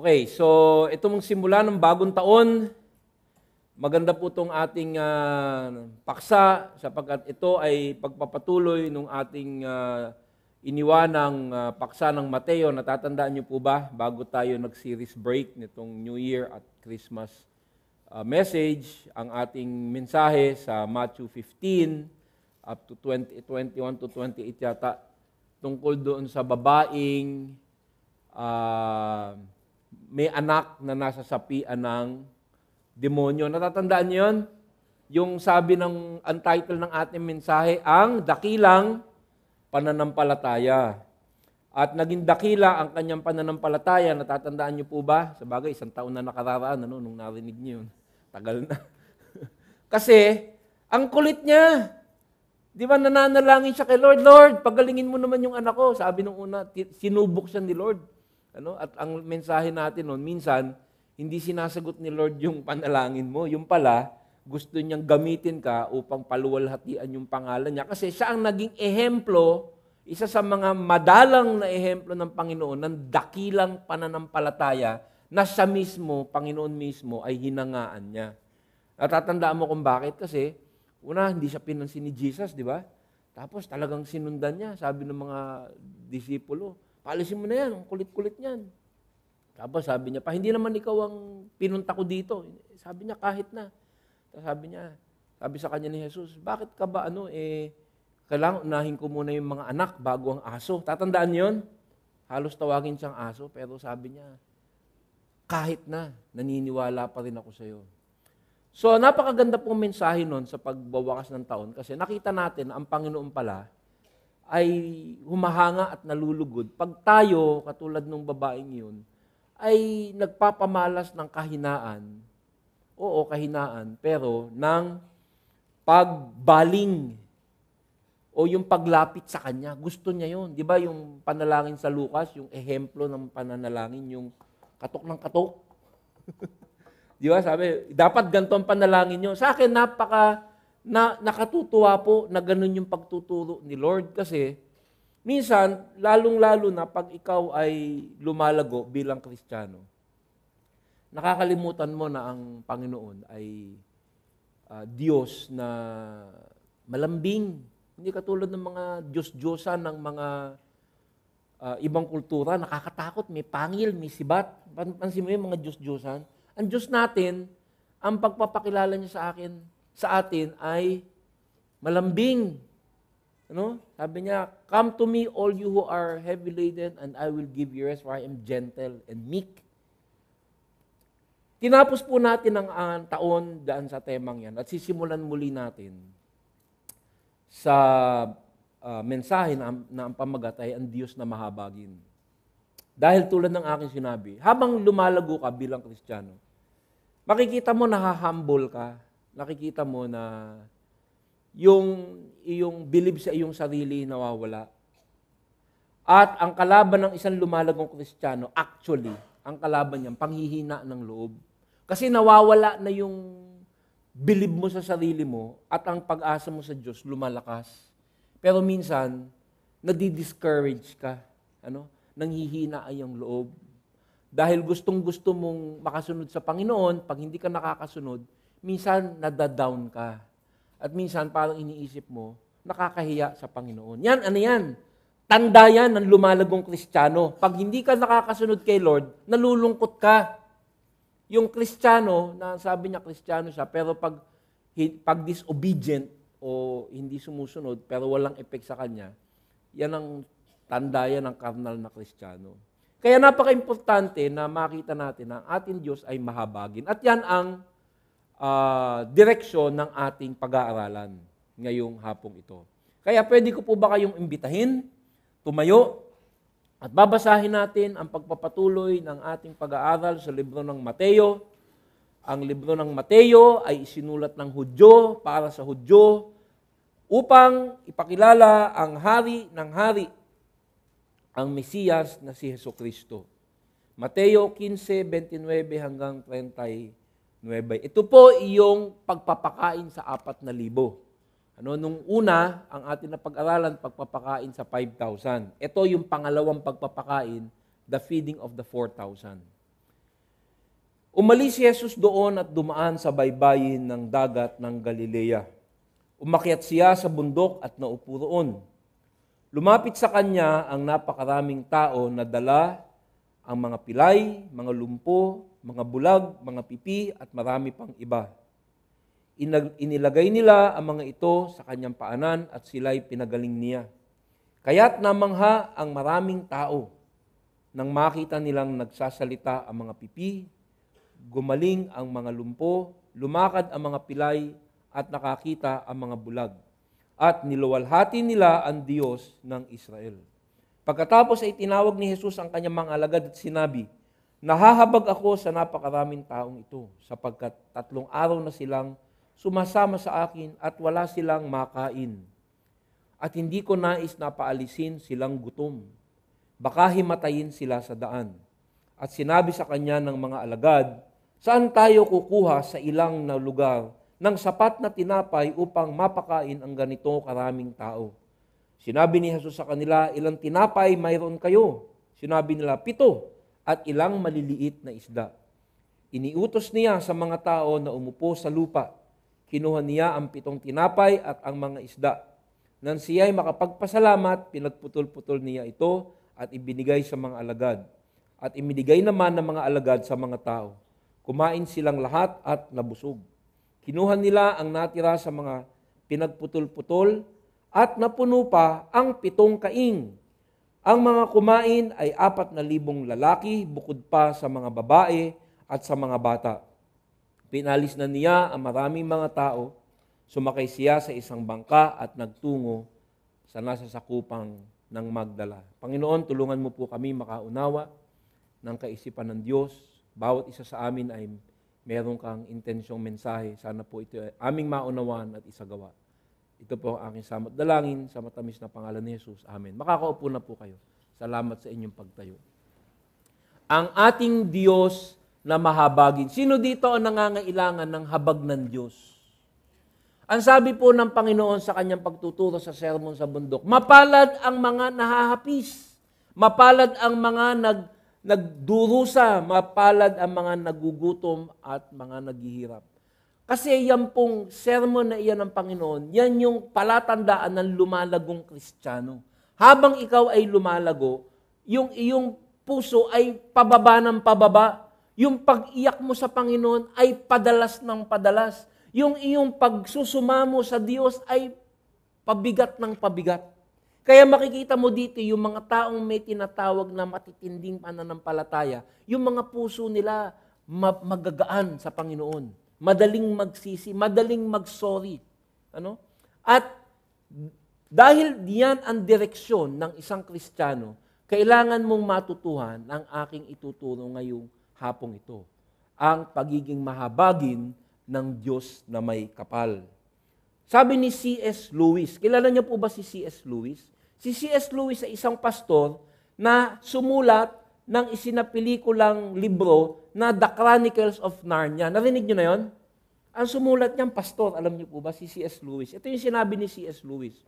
Okay, so ito mong simula ng bagong taon, maganda po itong ating paksa sapagkat ito ay pagpapatuloy ng ating iniwanang paksa ng Mateo. Natatandaan niyo po ba bago tayo nag-series break nitong New Year at Christmas message, ang ating mensahe sa Matthew 15 up to 21 to 28 yata, tungkol doon sa babaeng may anak na nasa sapian ng demonyo. Natatandaan niyo yun? Yung sabi ng ang title ng ating mensahe, ang dakilang pananampalataya. At naging dakila ang kanyang pananampalataya. Natatandaan niyo po ba? Sa bagay, 1 taon na nakararaan nung narinig niyo yun. Tagal na. Kasi, ang kulit niya. Di ba nananalangin siya kay Lord, Lord, pagalingin mo naman yung anak ko. Sabi nung una, sinubok siya ni Lord. At ang mensahe natin noon, minsan, hindi sinasagot ni Lord yung panalangin mo. Yung pala, gusto niyang gamitin ka upang paluwalhatian yung pangalan niya. Kasi siya ang naging ehemplo, isa sa mga madalang na ehemplo ng Panginoon, ng dakilang pananampalataya na siya mismo, Panginoon mismo, ay hinangaan niya. Natatandaan mo kung bakit? Kasi, una, hindi siya pinansin ni Jesus, di ba? Tapos talagang sinundan niya, sabi ng mga disipulo, paalisin mo na yan, ang kulit-kulit niyan. Tapos sabi niya, hindi naman ikaw ang pinunta ko dito. Sabi niya, kahit na. Tapos sabi sa kanya ni Jesus, bakit ka ba kailangan unahin ko muna yung mga anak bago ang aso. Tatandaan niyo yun? Halos tawagin siyang aso, pero sabi niya, kahit na, naniniwala pa rin ako sa iyo. So, napakaganda pong mensahe nun sa pagbawakas ng taon kasi nakita natin ang Panginoon pala ay humahanga at nalulugod. Pag tayo, katulad ng babaeng yun, ay nagpapamalas ng kahinaan, oo, kahinaan, pero ng pagbaling o yung paglapit sa Kanya. Gusto niya yun. Di ba yung panalangin sa Lucas, yung ehemplo ng pananalangin, yung katok ng katok? Di ba? Sabi, dapat ganito ang panalangin nyo. Sa akin, nakatutuwa po na ganun yung pagtuturo ni Lord kasi minsan, lalong-lalo na pag ikaw ay lumalago bilang Kristiyano, nakakalimutan mo na ang Panginoon ay Diyos na malambing. Hindi katulad ng mga Diyos-Diyosan ng mga ibang kultura, nakakatakot, may pangil, may sibat. Pansin mo yung mga Diyos-Diyosan? Ang Diyos natin, ang pagpapakilala niya sa atin ay malambing. Sabi niya, come to me all you who are heavy laden and I will give you rest for I am gentle and meek. Tinapos po natin ang taon daan sa temang yan at sisimulan muli natin sa mensahe na ang pamagat ay ang Diyos na mahabagin. Dahil tulad ng aking sinabi, habang lumalago ka bilang Kristiyano, makikita mo na humble ka, nakikita mo na yung iyong believe sa iyong sarili nawawala. At ang kalaban ng isang lumalagong Kristiyano, actually, ang kalaban niya, panghihina ng loob. Kasi nawawala na yung believe mo sa sarili mo at ang pag-asa mo sa Diyos lumalakas. Pero minsan, nadi-discourage ka. Nanghihina ay ang loob. Dahil gustong-gusto mong makasunod sa Panginoon, pag hindi ka nakakasunod, minsan nadadown ka. At minsan parang iniisip mo, nakakahiya sa Panginoon. Yan, yan? Tanda yan ng lumalagong Kristiyano. Pag hindi ka nakakasunod kay Lord, nalulungkot ka. Yung Kristiyano, na sabi niya Kristiyano siya, pero pag disobedient o hindi sumusunod, pero walang effect sa kanya, yan ang tanda yan ng carnal na Kristiyano. Kaya napaka-importante na makita natin na ang ating Diyos ay mahabagin. At yan ang direksyon ng ating pag-aaralan ngayong hapong ito. Kaya pwede ko po ba kayong imbitahin, tumayo, at babasahin natin ang pagpapatuloy ng ating pag-aaral sa libro ng Mateo. Ang libro ng Mateo ay isinulat ng Hudyo para sa Hudyo upang ipakilala ang hari ng hari, ang Mesiyas na si Jesucristo. Mateo 15:29 hanggang 39. Ito po iyong pagpapakain sa 4,000. Nung una, ang atin na pag-aralan, pagpapakain sa 5,000. Ito yung pangalawang pagpapakain, the feeding of the 4,000. Umalis si Jesus doon at dumaan sa baybayin ng dagat ng Galilea. Umakyat siya sa bundok at naupo roon. Lumapit sa kanya ang napakaraming tao na dala ang mga pilay, mga lumpo, mga bulag, mga pipi at marami pang iba. Inilagay nila ang mga ito sa kanyang paanan at sila'y pinagaling niya. Kaya't namangha ang maraming tao nang makita nilang nagsasalita ang mga pipi, gumaling ang mga lumpo, lumakad ang mga pilay at nakakita ang mga bulag. At niluwalhati nila ang Diyos ng Israel. Pagkatapos ay tinawag ni Jesus ang kanyang mga alagad at sinabi, nahahabag ako sa napakaraming taong ito, sapagkat 3 araw na silang sumasama sa akin at wala silang makain. At hindi ko nais na paalisin silang gutom. Baka himatayin sila sa daan. At sinabi sa kanya ng mga alagad, saan tayo kukuha sa ilang na lugar ng sapat na tinapay upang mapakain ang ganito karaming tao? Sinabi ni Jesus sa kanila, ilang tinapay mayroon kayo? Sinabi nila, 7, at ilang maliliit na isda. Iniutos niya sa mga tao na umupo sa lupa. Kinuha niya ang 7 tinapay at ang mga isda. Nang siya'y makapagpasalamat, pinagputol-putol niya ito at ibinigay sa mga alagad. At ibinigay naman ng mga alagad sa mga tao. Kumain silang lahat at nabusog. Kinuha nila ang natira sa mga pinagputol-putol at napuno pa ang 7 kaing. Ang mga kumain ay 4,000 lalaki bukod pa sa mga babae at sa mga bata. Pinalis na niya ang maraming mga tao. Sumakay siya sa isang bangka at nagtungo sa nasasakupang ng Magdala. Panginoon, tulungan mo po kami makaunawa ng kaisipan ng Diyos. Bawat isa sa amin ay meron kang intensyong mensahe. Sana po ito ay aming maunawaan at isagawa. Ito po ang aking samot dalangin sa matamis na pangalan ni Jesus. Amen. Makakaupo na po kayo. Salamat sa inyong pagtayo. Ang ating Diyos na mahabagin. Sino dito ang nangangailangan ng habag ng Diyos? Ang sabi po ng Panginoon sa kanyang pagtuturo sa sermon sa bundok, mapalad ang mga nahahapis, mapalad ang mga nagdurusa, mapalad ang mga nagugutom at mga naghihirap. Kasi yan pong sermon na iyan ng Panginoon, yan yung palatandaan ng lumalagong Kristiyano. Habang ikaw ay lumalago, yung iyong puso ay pababa ng pababa. Yung pag-iyak mo sa Panginoon ay padalas ng padalas. Yung iyong pagsusumamo sa Diyos ay pabigat ng pabigat. Kaya makikita mo dito yung mga taong may tinatawag na matitinding pananampalataya, yung mga puso nila magagaan sa Panginoon. Madaling magsisi, madaling mag-sorry. Ano? At dahil diyan ang direksyon ng isang Kristiyano, kailangan mong matutuhan ang aking ituturo ngayong hapong ito. Ang pagiging mahabagin ng Diyos na may kapal. Sabi ni C.S. Lewis, kilala niyo po ba si C.S. Lewis? Si C.S. Lewis ay isang pastor na sumulat ng isinapelikulang libro na The Chronicles of Narnia. Narinig niyo na yon? Ang sumulat niyang pastor, alam niyo po ba, si C.S. Lewis. Ito yung sinabi ni C.S. Lewis.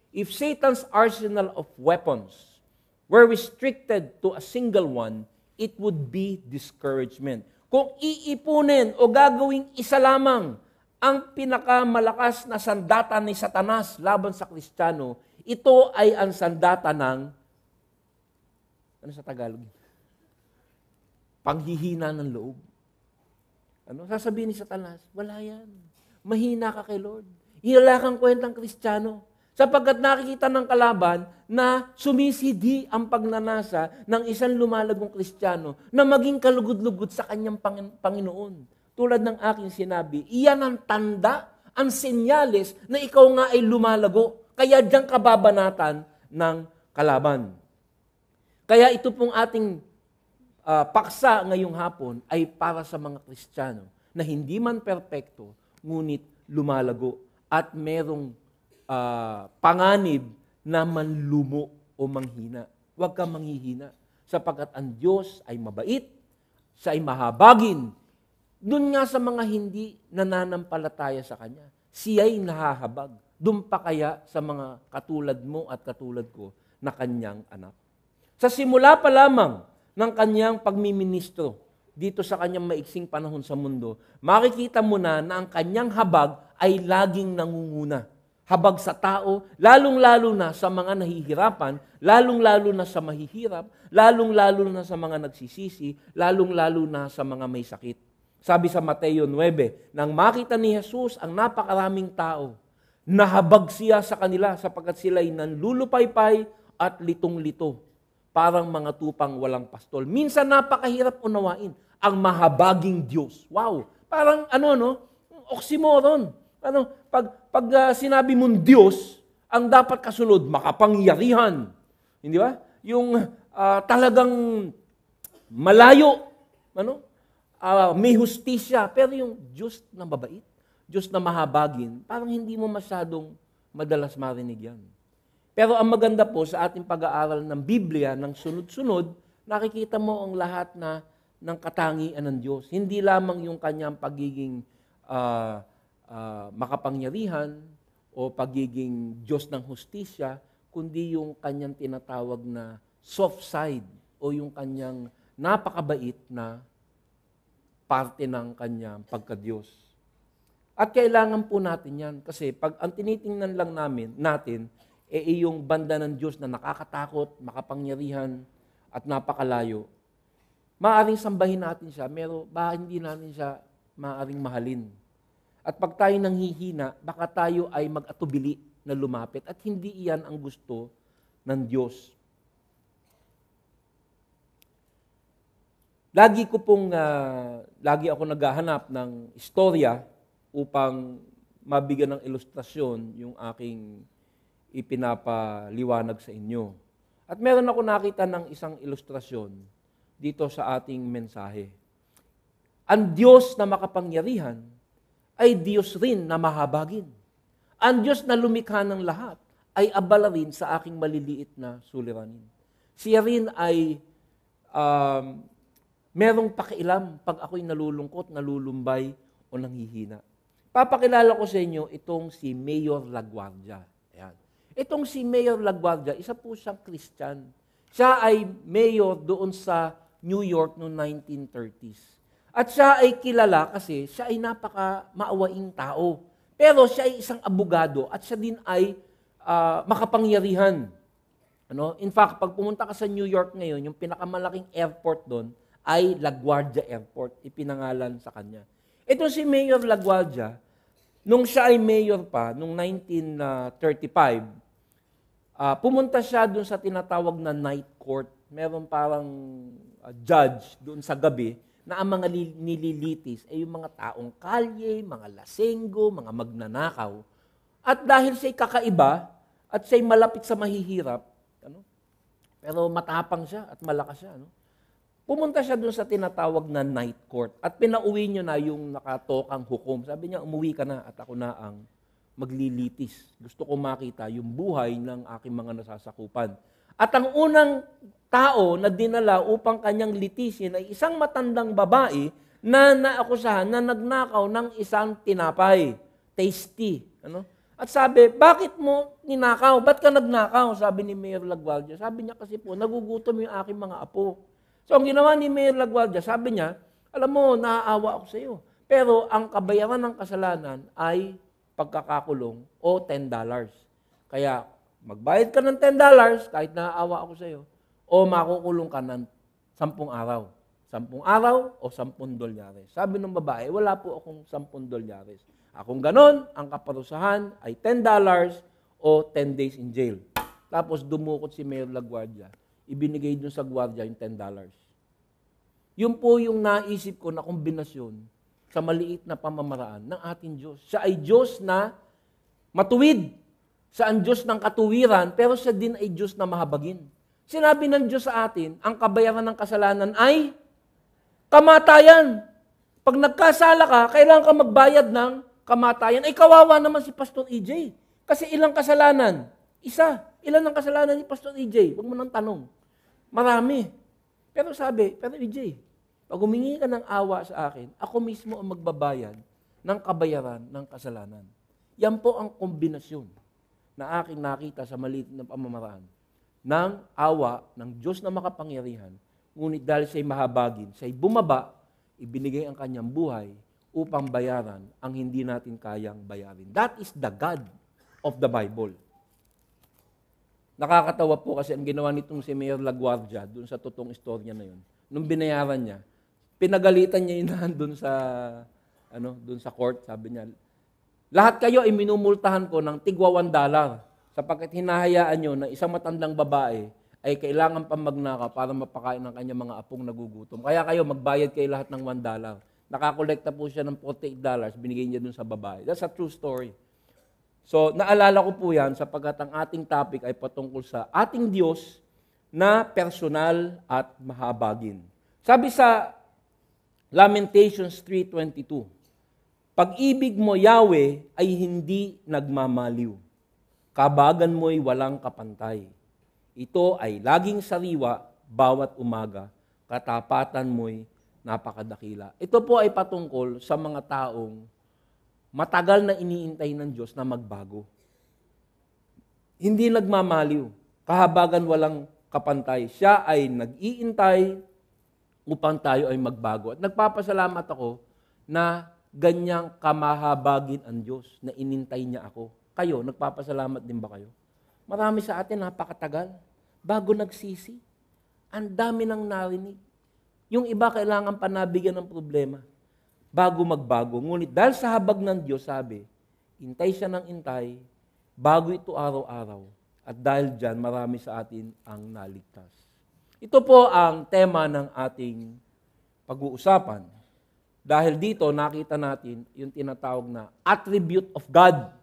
If Satan's arsenal of weapons were restricted to a single one, it would be discouragement. Kung iipunin o gagawing isa lamang ang pinakamalakas na sandata ni Satanas laban sa Kristiyano, ito ay ang sandata ng, ano sa Tagalog? Panghihina ng loob. Ano? Sasabihin ni Satanas, wala yan. Mahina ka kay Lord. Wala kang kwentang Kristiyano. Sapagkat nakikita ng kalaban na sumisidi ang pagnanasa ng isang lumalagong Kristiyano na maging kalugod-lugod sa kanyang Panginoon. Tulad ng aking sinabi, iyan ang tanda, ang senyales na ikaw nga ay lumalago. Kaya diyan kababanatan ng kalaban. Kaya ito pong ating paksa ngayong hapon ay para sa mga Kristiyano na hindi man perpekto, ngunit lumalago at merong panganib na manlumo o manghina. Huwag kang manghihina sapagkat ang Diyos ay mabait, siya ay mahabagin. Doon nga sa mga hindi nananampalataya sa Kanya, siya ay nahahabag. Doon pa kaya sa mga katulad mo at katulad ko na Kanyang anak. Sa simula pa lamang ng Kanyang pagmiministro, dito sa kanyang maiksing panahon sa mundo, makikita mo na ang kanyang habag ay laging nangunguna. Habag sa tao, lalong-lalo na sa mga nahihirapan, lalong-lalo na sa mahihirap, lalong-lalo na sa mga nagsisisi, lalong-lalo na sa mga may sakit. Sabi sa Mateo 9, nang makita ni Jesus ang napakaraming tao, nahabag siya sa kanila sapagkat sila'y nanlulupaypay at litong-lito, parang mga tupang walang pastol. Minsan napakahirap unawain ang mahabaging Diyos. Wow! Parang oxymoron. Pag sinabi mong Diyos, ang dapat kasunod, makapangyarihan. Hindi ba? Yung talagang malayo, may hustisya, pero yung Diyos na mabait, Diyos na mahabagin, parang hindi mo masyadong madalas marinig yan. Pero ang maganda po sa ating pag-aaral ng Biblia, ng sunod-sunod, nakikita mo ang lahat ng katangian ng Diyos. Hindi lamang yung kanyang pagiging makapangyarihan o pagiging Diyos ng hustisya, kundi yung kanyang tinatawag na soft side o yung kanyang napakabait na parte ng kanyang pagka-Diyos. At kailangan po natin yan kasi pag ang tinitingnan lang natin, yung banda ng Diyos na nakakatakot, makapangyarihan at napakalayo, maaaring sambahin natin siya, pero hindi natin siya maaaring mahalin. At pag tayo nanghihina, baka tayo ay mag-atubili na lumapit at hindi iyan ang gusto ng Diyos. Lagi ako naghahanap ng istorya upang mabigyan ng ilustrasyon yung aking ipinapaliwanag sa inyo. At meron ako nakita ng isang ilustrasyon dito sa ating mensahe. Ang Diyos na makapangyarihan ay Diyos rin na mahabagin. Ang Diyos na lumikha ng lahat ay abala rin sa aking maliliit na suliranin. Siya rin ay merong pakialam pag ako'y nalulungkot, nalulumbay o nanghihina. Papakilala ko sa inyo itong si Mayor LaGuardia. Ayan. Itong si Mayor LaGuardia, isa po siyang Christian. Siya ay mayor doon sa New York noong 1930s. At siya ay kilala kasi siya ay napaka-maawaing tao. Pero siya ay isang abogado at siya din ay makapangyarihan. In fact, pag pumunta ka sa New York ngayon, yung pinakamalaking airport doon ay LaGuardia Airport, ipinangalan sa kanya. Ito si Mayor LaGuardia, nung siya ay mayor pa, nung 1935, pumunta siya doon sa tinatawag na night court. Meron parang judge doon sa gabi, na ang mga nililitis ay yung mga taong kalye, mga lasenggo, mga magnanakaw. At dahil siya'y kakaiba at siya'y malapit sa mahihirap, pero matapang siya at malakas siya. Pumunta siya doon sa tinatawag na night court at pinauwi niyo na yung nakatokang hukom. Sabi niya, umuwi ka na at ako na ang maglilitis. Gusto ko makita yung buhay ng aking mga nasasakupan. At ang unang tao na dinala upang kanyang litisin ay isang matandang babae na naakusahan na nagnakaw ng isang tinapay. Tasty. At sabi, bakit mo ninakaw? Ba't ka nagnakaw? Sabi ni Mayor LaGuardia. Sabi niya kasi po, nagugutom yung aking mga apo. So ang ginawa ni Mayor LaGuardia, sabi niya, alam mo, naaawa ako sa iyo. Pero ang kabayaran ng kasalanan ay pagkakakulong o $10. Kaya magbayad ka ng $10 kahit naaawa ako sa iyo o makukulong ka ng 10 araw. 10 araw o $10. Sabi ng babae, wala po akong $10. Akong ganon, ang kaparusahan ay $10 o 10 days in jail. Tapos dumukot si Mayor LaGuardia. Ibinigay dun sa gwardiya yung $10. Yun po yung naisip ko na kombinasyon sa maliit na pamamaraan ng ating Diyos. Siya ay Diyos na matuwid. Siya ang Diyos ng katuwiran, pero siya din ay Diyos na mahabagin. Sinabi ng Diyos sa atin, ang kabayaran ng kasalanan ay kamatayan. Pag nagkasala ka, kailangan ka magbayad ng kamatayan. Ay kawawa naman si Pastor EJ. Kasi ilang kasalanan? Isa. Ilan ang kasalanan ni Pastor EJ? Huwag mo nang tanong. Marami. Pero sabi, pero EJ, pag humingi ka ng awa sa akin, ako mismo ang magbabayad ng kabayaran ng kasalanan. Yan po ang kombinasyon na aking nakita sa maliit na pamamaraan ng awa ng Diyos na makapangyarihan, ngunit dahil siya'y mahabagin, siya'y bumaba ibinigay ang kanyang buhay upang bayaran ang hindi natin kayang bayarin. That is the God of the Bible. Nakakatawa po kasi ang ginawa nitong si Mayor LaGuardia doon sa totoong istorya na yun. Nung binayaran niya, pinagalitan niya yun doon sa court, sabi niya, lahat kayo ay minumultahan ko ng tigwa $1 sapagkat hinahayaan nyo na isang matandang babae ay kailangan pang magnakaw para mapakain ng kanyang mga apong nagugutom. Kaya kayo, magbayad kayo lahat ng $1. Nakakolekta po siya ng $48, binigay niya doon sa babae. That's a true story. So, naalala ko po yan sapagkat ang ating topic ay patungkol sa ating Diyos na personal at mahabagin. Sabi sa Lamentations 3:22, pag-ibig mo, Yahweh, ay hindi nagmamaliw. Kabagan mo'y walang kapantay. Ito ay laging sariwa bawat umaga. Katapatan mo'y napakadakila. Ito po ay patungkol sa mga taong matagal na iniintay ng Diyos na magbago. Hindi nagmamaliw. Kahabagan walang kapantay. Siya ay nag-iintay upang tayo ay magbago. At nagpapasalamat ako na ganyang kamahabagin ang Diyos na inintay niya ako. Kayo, nagpapasalamat din ba kayo? Marami sa atin napakatagal bago nagsisi. Ang dami nang narinig. Yung iba kailangan pa nabigyan ng problema bago magbago. Ngunit dahil sa habag ng Diyos, sabi, intay siya ng intay, bago ito araw-araw. At dahil dyan, marami sa atin ang naligtas. Ito po ang tema ng ating pag-uusapan. Dahil dito, nakita natin yung tinatawag na attribute of God.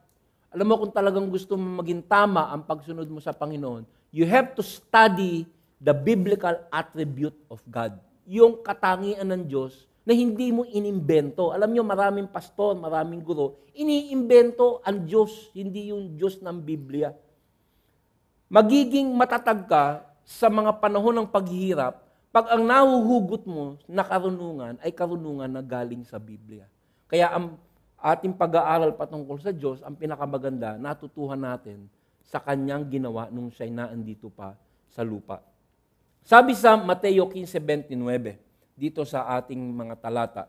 Alam mo, kung talagang gusto mo maging tama ang pagsunod mo sa Panginoon, you have to study the biblical attribute of God. Yung katangian ng Diyos na hindi mo inimbento. Alam nyo, maraming pastor, maraming guro, iniimbento ang Diyos, hindi yung Diyos ng Biblia. Magiging matatag ka sa mga panahon ng paghihirap pag ang nahuhugot mo na karunungan ay karunungan na galing sa Biblia. Kaya ang ating pag-aaral patungkol sa Diyos, ang pinakamaganda, natutuhan natin sa kanyang ginawa nung siya'y naandito pa sa lupa. Sabi sa Mateo 15:29, dito sa ating mga talata,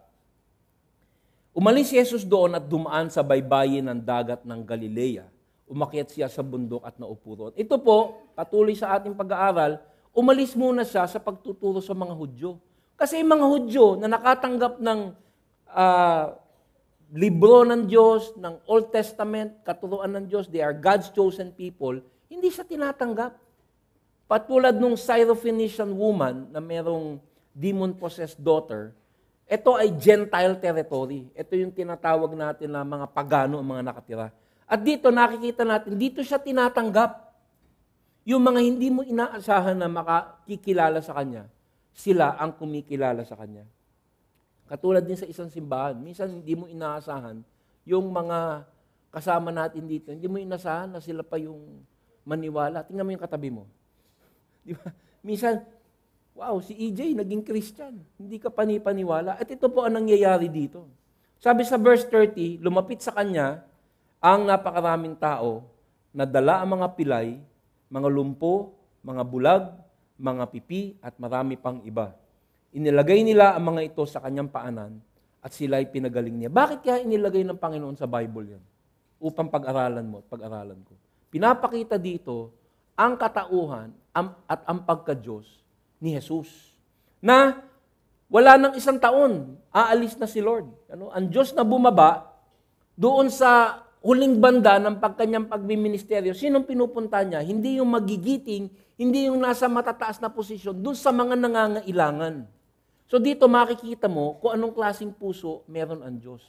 umalis si Jesus doon at dumaan sa baybayin ng dagat ng Galilea. Umakyat siya sa bundok at naupo roon. Ito po, patuloy sa ating pag-aaral, umalis muna siya sa pagtuturo sa mga Hudyo. Kasi yung mga Hudyo na nakatanggap ng libro ng Diyos, ng Old Testament, katuruan ng Diyos, they are God's chosen people, hindi siya tinatanggap. Patulad nung Syrophoenician woman na merong demon-possessed daughter, ito ay Gentile territory. Ito yung tinatawag natin na mga pagano ang mga nakatira. At dito nakikita natin, dito siya tinatanggap. Yung mga hindi mo inaasahan na makikilala sa Kanya, sila ang kumikilala sa Kanya. Katulad din sa isang simbahan, minsan hindi mo inaasahan, yung mga kasama natin dito, hindi mo inaasahan na sila pa yung maniwala. Tingnan mo yung katabi mo. Di ba? Minsan, wow, si EJ naging Christian. Hindi ka panipaniwala. At ito po ang nangyayari dito. Sabi sa verse 30, lumapit sa Kanya ang napakaraming tao na dala ang mga pilay, mga lumpo, mga bulag, mga pipi, at marami pang iba. Inilagay nila ang mga ito sa kanyang paanan at sila ay pinagaling niya. Bakit kaya inilagay ng Panginoon sa Bible yan? Upang pag-aralan mo at pag-aralan ko. Pinapakita dito ang katauhan at ang pagka-Diyos ni Jesus. Na wala nang isang taon, aalis na si Lord. Ang Diyos na bumaba doon sa huling banda ng kanyang pagbiministeryo, sinong pinupunta niya? Hindi yung magigiting, hindi yung nasa matataas na posisyon, doon sa mga nangangailangan. So dito makikita mo kung anong klaseng puso meron ang Diyos.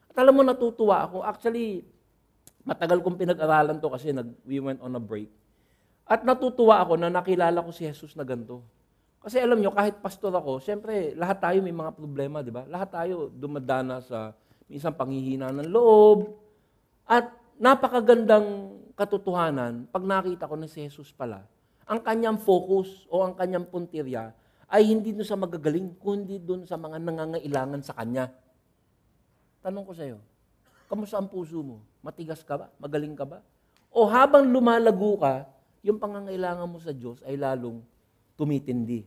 At alam mo, natutuwa ako. Actually, matagal kong pinag-aralan to kasi we went on a break. At natutuwa ako na nakilala ko si Jesus na ganito. Kasi alam nyo, kahit pastor ako, siyempre, lahat tayo may mga problema, di ba? Lahat tayo dumadana sa minsan panghihina ng loob. At napakagandang katotohanan, pag nakita ko na si Jesus pala, ang kanyang focus o ang kanyang puntirya ay hindi doon sa magagaling, kundi doon sa mga nangangailangan sa kanya. Tanong ko sa iyo, kamusta ang puso mo? Matigas ka ba? Magaling ka ba? O habang lumalago ka, yung pangangailangan mo sa Diyos ay lalong tumitindi.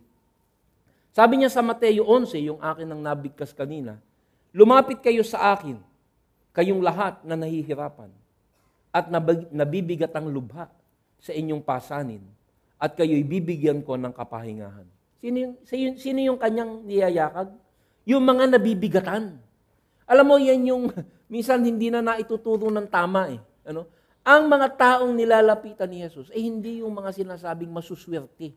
Sabi niya sa Mateo 11, yung akin ang nabigkas kanina, lumapit kayo sa akin, kayong lahat na nahihirapan, at nabibigat ang lubha sa inyong pasanin, at kayo'y bibigyan ko ng kapahingahan. Sino yung kanyang niyayakag? Yung mga nabibigatan. Alam mo, yan yung minsan hindi na naituturo ng tama eh. Ano? Ang mga taong nilalapitan ni Jesus ay hindi yung mga sinasabing masuswerte.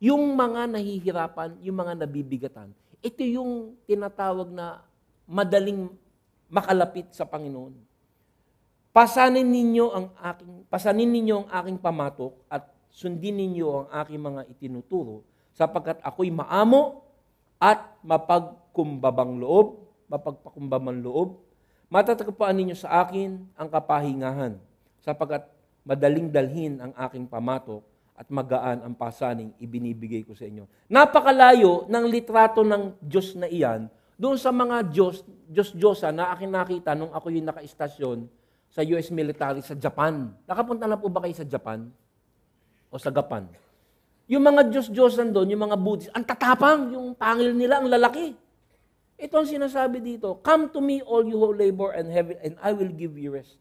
Yung mga nahihirapan, yung mga nabibigatan. Ito yung tinatawag na madaling makalapit sa Panginoon. Pasanin ninyo ang aking pamatok at sundin ninyo ang aking mga itinuturo sapagkat ako'y maamo at mapagpakumbabang loob. Matatagpuan ninyo sa akin ang kapahingahan sapagkat madaling dalhin ang aking pamatok at magaan ang pasaning ibinibigay ko sa inyo. Napakalayo ng litrato ng Diyos na iyan doon sa mga Diyos-Diyosa na aking nakita nung ako yung naka-istasyon sa US military sa Japan. Nakapunta na po ba kayo sa Japan? O sa Gapan? Yung mga Diyos-Diyosan doon, yung mga Buddhist, ang tatapang, yung pangil nila, ang lalaki. Ito ang sinasabi dito, come to me all you who labor and heavy, and I will give you rest.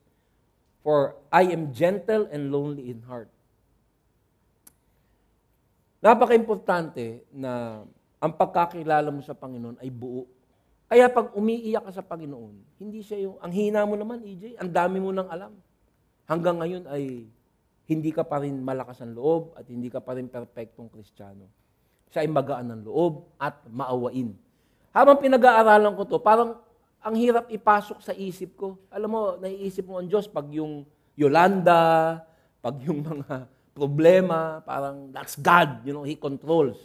For I am gentle and lonely in heart. Napaka-importante na ang pagkakilala mo sa Panginoon ay buo. Kaya pag umiiyak ka sa Panginoon, hindi siya yung, ang hina mo naman, EJ, ang dami mo nang alam. Hanggang ngayon ay hindi ka pa rin malakas ang loob at hindi ka pa rin perpektong Kristiyano. Siya ay magaan ng loob at maawain. Habang pinag-aaralan ko to, parang ang hirap ipasok sa isip ko. Alam mo, naiisip mo ang Diyos pag yung Yolanda, pag yung mga problema, parang that's God, He controls.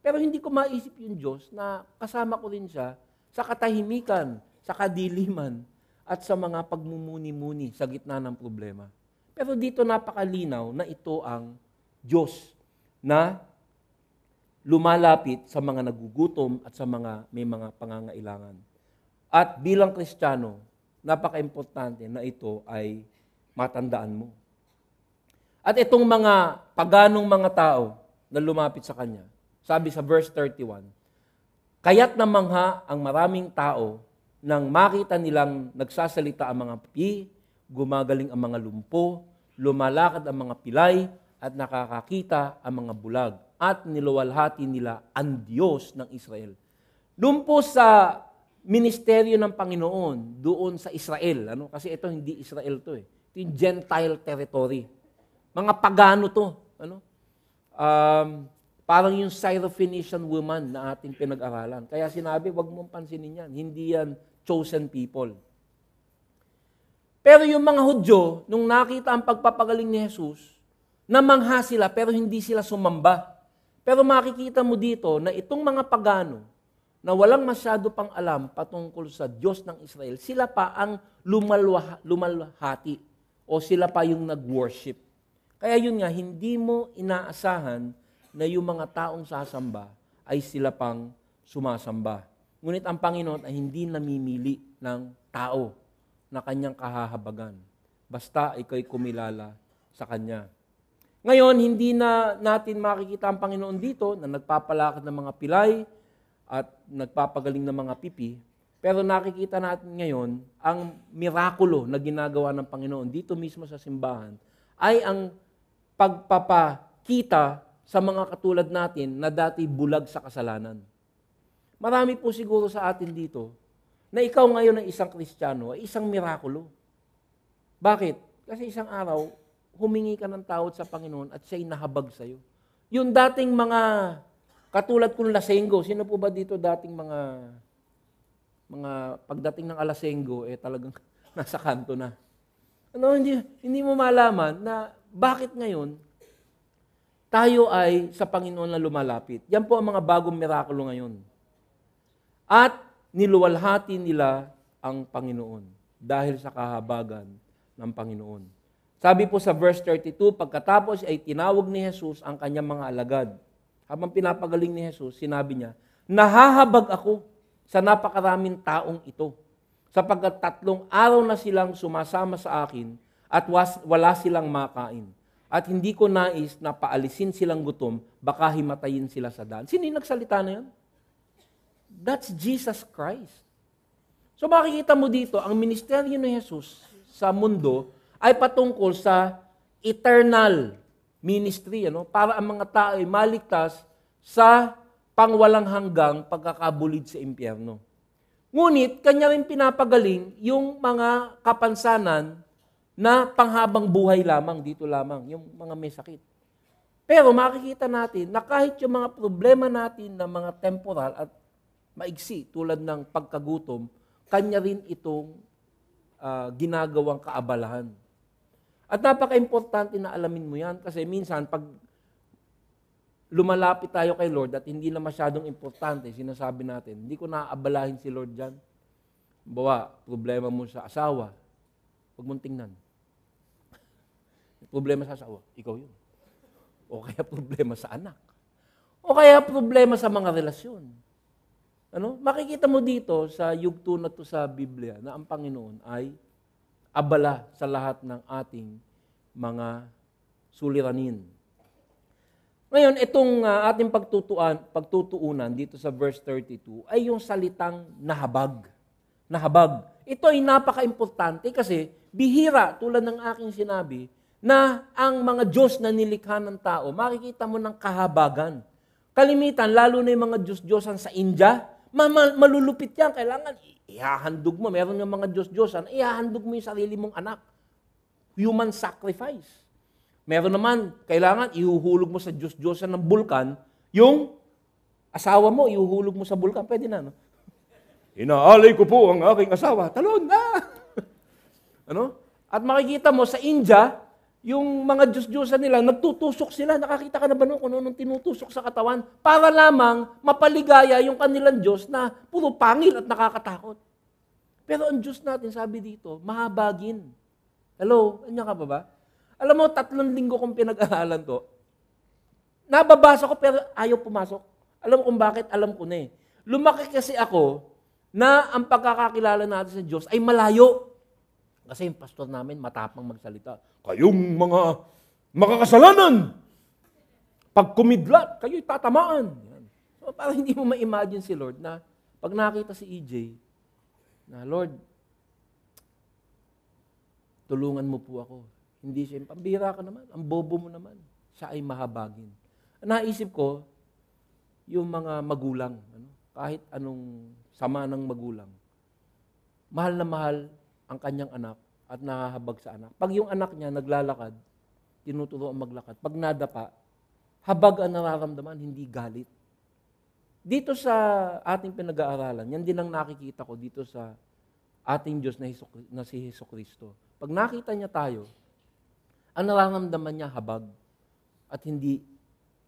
Pero hindi ko maisip yung Diyos na kasama ko rin siya sa katahimikan, sa kadiliman, at sa mga pagmumuni-muni sa gitna ng problema. Pero dito napakalinaw na ito ang Diyos na lumalapit sa mga nagugutom at sa mga may mga pangangailangan. At bilang Kristiyano, napaka-importante na ito ay matandaan mo. At itong mga paganong mga tao na lumapit sa Kanya, sabi sa verse 31, kaya't namangha ang maraming tao nang makita nilang nagsasalita ang mga pipi, gumagaling ang mga lumpo, lumalakad ang mga pilay, at nakakakita ang mga bulag, at niluwalhati nila ang Diyos ng Israel. Doon po sa ministeryo ng Panginoon, doon sa Israel, kasi ito hindi Israel to ito yung Gentile territory. Mga pagano to. Parang yung Syrophoenician woman na ating pinag-aralan. Kaya sinabi, wag mong pansinin yan. Hindi yan chosen people. Pero yung mga Hudyo, nung nakita ang pagpapagaling ni Jesus, namangha sila pero hindi sila sumamba. Pero makikita mo dito na itong mga pagano na walang masyado pang alam patungkol sa Diyos ng Israel, sila pa ang lumalhati o sila pa yung nag-worship. Kaya yun nga, hindi mo inaasahan na yung mga taong sasamba ay sila pang sumasamba. Ngunit ang Panginoon ay hindi namimili ng tao na kanyang kahahabagan. Basta ikaw'y kumilala sa Kanya. Ngayon, hindi na natin makikita ang Panginoon dito na nagpapalakad ng mga pilay at nagpapagaling ng mga pipi, pero nakikita natin ngayon ang mirakulo na ginagawa ng Panginoon dito mismo sa simbahan ay ang pagpapakita sa mga katulad natin na dati bulag sa kasalanan. Marami po siguro sa atin dito na ikaw ngayon ay isang Kristiyano, ay isang mirakulo. Bakit? Kasi isang araw, humingi ka ng tawad sa Panginoon at siya'y nahabag sa'yo. Yung dating mga katulad kong lasenggo, sino po ba dito dating mga pagdating ng alasenggo, talagang nasa kanto na. Hindi mo malaman na bakit ngayon tayo ay sa Panginoon na lumalapit. Yan po ang mga bagong mirakulo ngayon. At niluwalhati nila ang Panginoon dahil sa kahabagan ng Panginoon. Sabi po sa verse 32, pagkatapos ay tinawag ni Jesus ang kanyang mga alagad. Habang pinapagaling ni Jesus, sinabi niya, nahahabag ako sa napakaraming taong ito, sapagkat 3 araw na silang sumasama sa akin at wala silang makain. At hindi ko nais na paalisin silang gutom, baka himatayin sila sa daan. Sino yung nagsalita na yun? That's Jesus Christ. So makikita mo dito, ang ministeryo ni Jesus sa mundo ay patungkol sa eternal ministry, para ang mga tao ay maligtas sa pangwalang hanggang pagkakabulid sa impyerno. Ngunit, kanya rin pinapagaling yung mga kapansanan na panghabang buhay lamang, dito lamang, yung mga may sakit. Pero makikita natin na kahit yung mga problema natin na mga temporal at maigsi, tulad ng pagkagutom, kanya rin itong ginagawang kaabalahan. At napaka-importante na alamin mo yan kasi minsan pag lumalapit tayo kay Lord at hindi na masyadong importante, sinasabi natin, hindi ko naaabalahin si Lord dyan. Bawa, problema mo sa asawa, huwag mong tingnan. Problema sa asawa, ikaw yun. O kaya problema sa anak. O kaya problema sa mga relasyon. Makikita mo dito sa yugto na to sa Biblia na ang Panginoon ay abala sa lahat ng ating mga suliranin. Ngayon, itong ating pagtutuunan dito sa verse 32 ay yung salitang nahabag. Nahabag. Ito ay napaka-importante kasi bihira, tulad ng aking sinabi, na ang mga Diyos na nilikha ng tao, makikita mo ng kahabagan. Kalimitan, lalo na yung mga Diyos-Diyosan sa India, malulupit yan. Kailangan ihahandog mo. Meron ng mga Diyos-Diyosan, ihahandog mo yung sarili mong anak. Human sacrifice. Meron naman, kailangan ihuhulog mo sa Diyos-Diyosan ng bulkan, yung asawa mo, ihuhulog mo sa bulkan. Pwede na, no? Inaalay ko po ang aking asawa. Talon na! At makikita mo sa India, yung mga Diyos-Diyosan nila, nagtutusok sila. Nakakita ka na ba kung anong tinutusok sa katawan? Para lamang mapaligaya yung kanilang Diyos na puro pangil at nakakatakot. Pero ang Diyos natin, sabi dito, mahabagin. Hello? Anya ka ba ba? Alam mo, 3 linggo kong pinag-aralan to. Nababasa ko pero ayaw pumasok. Alam mo kung bakit? Alam ko na eh. Lumaki kasi ako na ang pagkakakilala natin sa Diyos ay malayo. Kasi yung pastor namin matapang magsalita. Kayong mga makakasalanan! Pag kumidlat, kayo'y tatamaan. So, parang hindi mo ma-imagine si Lord na pag nakita si EJ, na Lord, tulungan mo po ako. Hindi siya, pambira ka naman, ang bobo mo naman. Siya ay mahabagin. Naisip ko, yung mga magulang, kahit anong sama ng magulang, mahal na mahal ang kanyang anak at nakahabag sa anak. Pag yung anak niya naglalakad, tinuturo ang maglakad. Pag nadapa, habag ang nararamdaman, hindi galit. Dito sa ating pinag-aaralan, yan din ang nakikita ko dito sa ating Diyos na si Jesucristo. Pag nakita niya tayo, ang nararamdaman niya habag at hindi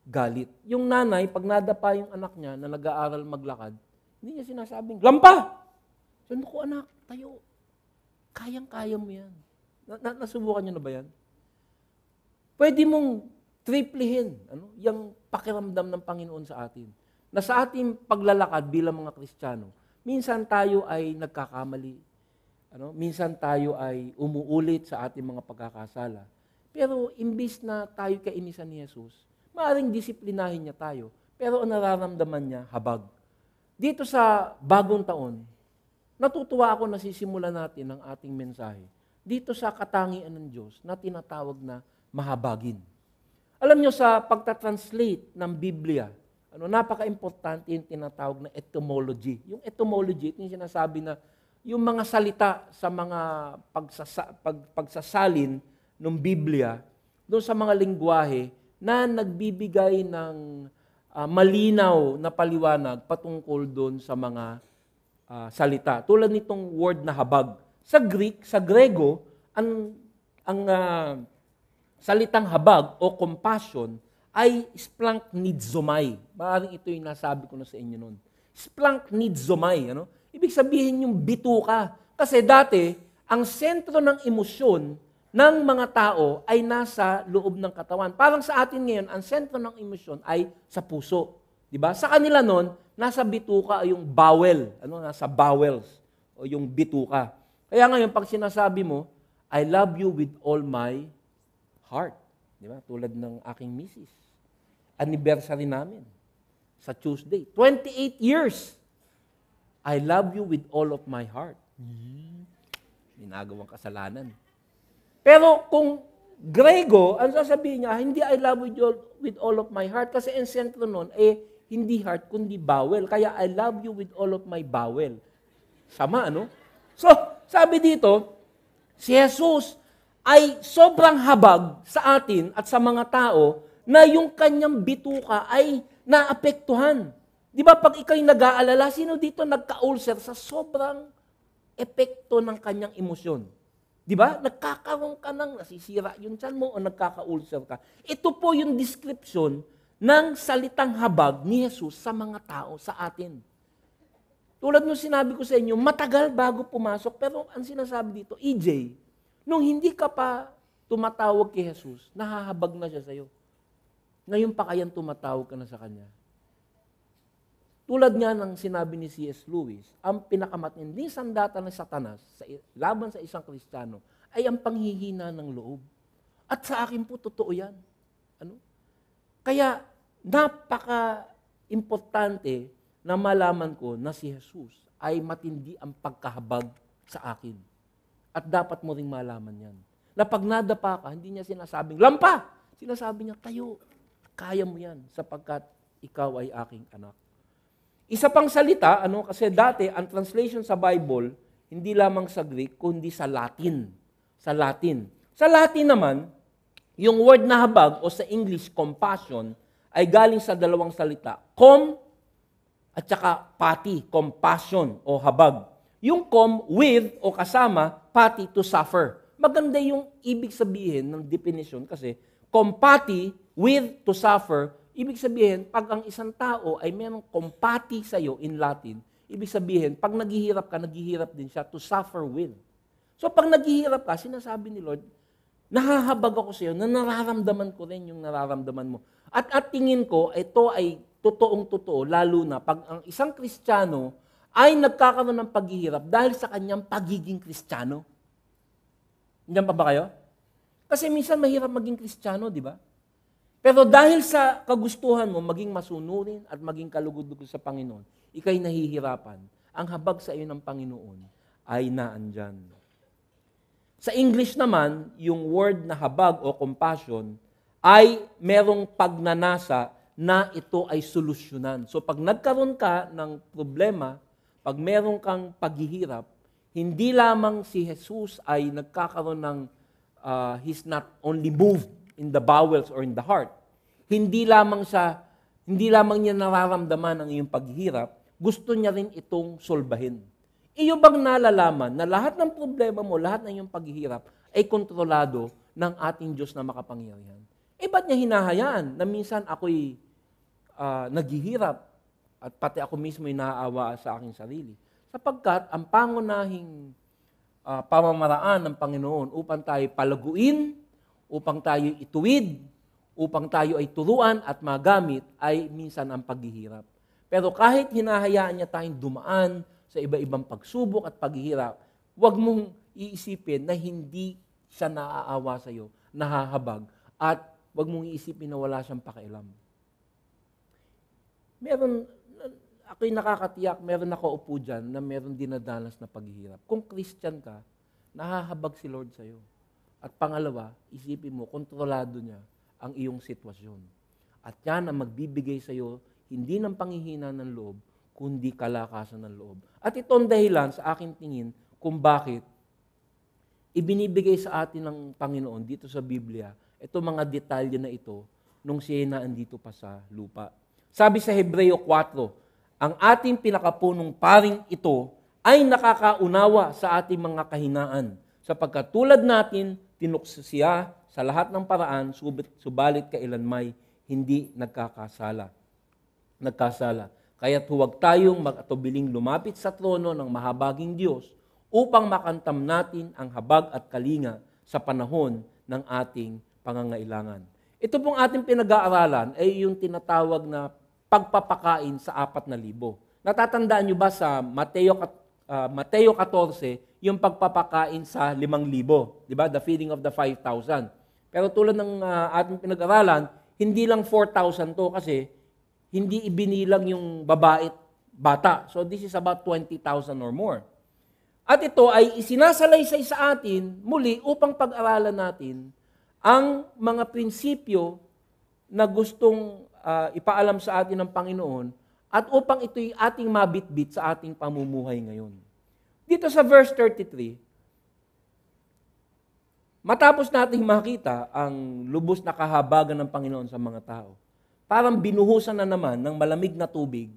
galit. Yung nanay, pag nadapa yung anak niya na nag-aaral maglakad, hindi niya sinasabing, lampa! Sabi ko, anak, tayo. Kayang-kaya mo yan. Nasubukan niyo na ba yan? Pwede mong triplihin yung pakiramdam ng Panginoon sa atin. Na sa ating paglalakad bilang mga Kristiyano, minsan tayo ay nagkakamali. Minsan tayo ay umuulit sa ating mga pagkakasala. Pero imbis na tayo kainisan ni Jesus, maaaring disiplinahin niya tayo, pero ang nararamdaman niya, habag. Dito sa bagong taon, natutuwa ako na sisimulan natin ang ating mensahe dito sa katangian ng Diyos na tinatawag na mahabagin. Alam niyo sa pagta-translate ng Biblia, napaka-importante yung tinatawag na etymology. Yung etymology, yung sinasabi na yung mga salita sa mga pagsasalin ng Biblia, doon sa mga lingwahe na nagbibigay ng malinaw na paliwanag patungkol doon sa mga salita. Tulad nitong word na habag. Sa Greek, sa Grego, ang salitang habag o compassion ay splanknidzomai. Maaaring ito yung nasabi ko na sa inyo noon. Splanknidzomai. Ibig sabihin yung bituka. Kasi dati, ang sentro ng emosyon ng mga tao ay nasa loob ng katawan. Parang sa atin ngayon, ang sentro ng emosyon ay sa puso. Diba? Sa kanila noon, nasa bituka yung bowel. Nasa bowels o yung bituka. Kaya ngayon, pag sinasabi mo, I love you with all my heart. Diba? Tulad ng aking misis. Anniversary namin sa Tuesday. 28 years I love you with all of my heart. Ginagawang kasalanan. Pero kung Grego, ang sasabihin niya, hindi I love you with all of my heart. Kasi ang sentro nun, hindi heart, kundi bowel. Kaya I love you with all of my bowel. Sama, ano? So, sabi dito, si Jesus ay sobrang habag sa atin at sa mga tao na yung kanyang bituka ay naapektuhan. Di ba pag ikaw'y nag-aalala, sino dito nagka-ulcer sa sobrang epekto ng kanyang emosyon? Di ba? Nagkakaroon ka ng nasisira yung tiyan mo o nagkaka-ulcer ka. Ito po yung description ng salitang habag ni Jesus sa mga tao, sa atin. Tulad nung sinabi ko sa inyo, matagal bago pumasok, pero ang sinasabi dito, EJ, nung hindi ka pa tumatawag kay Jesus, nahahabag na siya sa'yo. Ngayon pa kayang tumatawag ka na sa Kanya. Tulad nga ng sinabi ni C.S. Lewis, ang pinakamatinding sandata ng Satanas laban sa isang Kristiyano ay ang panghihina ng loob. At sa akin po, totoo yan. Ano? Kaya, napaka-importante na malaman ko na si Jesus ay matindi ang pagkahabag sa akin. At dapat mo ring malaman yan. Na pag nadapa ka, hindi niya sinasabing, lampa! Sinasabi niya, tayo, kaya mo yan sapagkat ikaw ay aking anak. Isa pang salita, kasi dati, ang translation sa Bible, hindi lamang sa Greek, kundi sa Latin. Sa Latin. Sa Latin naman, yung word na habag, o sa English, compassion, ay galing sa dalawang salita. At saka pati, compassion, o habag. Yung with, o kasama, pati, to suffer. Maganda yung ibig sabihin ng definition kasi, compati, with, to suffer, ibig sabihin, pag ang isang tao ay mayroong compati sa iyo in Latin, ibig sabihin, pag naghihirap ka, naghihirap din siya to suffer with. So pag naghihirap ka, sinasabi ni Lord, nahahabag ako sa iyo, na nararamdaman ko rin yung nararamdaman mo. At tingin ko, ito ay totoong-totoo, lalo na pag ang isang Kristiyano ay nagkakaroon ng paghihirap dahil sa kanyang pagiging Kristiyano. Hindi pa ba kayo? Kasi minsan mahirap maging Kristiyano, di ba? Pero dahil sa kagustuhan mo, maging masunurin at maging kalugod-lugod sa Panginoon, ikay nahihirapan. Ang habag sa iyo ng Panginoon ay naandyan. Sa English naman, yung word na habag o compassion ay merong pagnanasa na ito ay solusyonan. So pag nagkaroon ka ng problema, pag meron kang paghihirap, hindi lamang si Jesus ay nagkakaroon ng, he's not only moved in the bowels or in the heart. Hindi lamang niya nararamdaman ang iyong paghihirap, gusto niya rin itong solbahin. Iyo bang nalalaman na lahat ng problema mo, lahat ng iyong paghihirap ay kontrolado ng ating Diyos na makapangyarihan? Ba't niya hinahayaan na minsan ako'y naghihirap at pati ako mismo ay naaawa sa aking sarili? Sapagkat ang pangunahing pamamaraan ng Panginoon upang tayo palaguin, upang tayo ituwid, upang tayo ay turuan at magamit, ay minsan ang paghihirap. Pero kahit hinahayaan niya tayong dumaan sa iba-ibang pagsubok at paghihirap, huwag mong iisipin na hindi siya naaawa sa iyo, nahahabag, at huwag mong iisipin na wala siyang pakialam. Ako'y nakakatiyak, meron ako upo dyan na meron dinadanas na paghihirap. Kung Christian ka, nahahabag si Lord sa iyo. At pangalawa, isipin mo, kontrolado niya ang iyong sitwasyon. At yan ang magbibigay sa iyo, hindi ng panghihina ng loob, kundi kalakasan ng loob. At ito ang dahilan sa aking tingin kung bakit ibinibigay sa atin ng Panginoon dito sa Biblia, ito mga detalye na ito nung siya na andito pa sa lupa. Sabi sa Hebreo 4, ang ating pinakapunong paring ito ay nakakaunawa sa ating mga kahinaan, sapagkat tulad natin, tinukso siya sa lahat ng paraan, subalit kailanmay hindi nagkasala. Kaya't huwag tayong mag-atubiling lumapit sa trono ng mahabaging Diyos upang makantam natin ang habag at kalinga sa panahon ng ating pangangailangan. Ito pong ating pinag-aaralan ay yung tinatawag na pagpapakain sa 4,000. Natatandaan nyo ba sa Mateo 14, yung pagpapakain sa 5,000, di ba? The feeding of the 5,000. Pero tulad ng ating pinag-aralan, hindi lang 4,000 to kasi hindi ibinilang yung babae bata. So this is about 20,000 or more. At ito ay isinasalaysay sa atin muli upang pag-aralan natin ang mga prinsipyo na gustong ipaalam sa atin ng Panginoon at upang ito'y ating mabitbit sa ating pamumuhay ngayon. Dito sa verse 33, matapos nating makita ang lubos na kahabagan ng Panginoon sa mga tao, parang binuhusan na naman ng malamig na tubig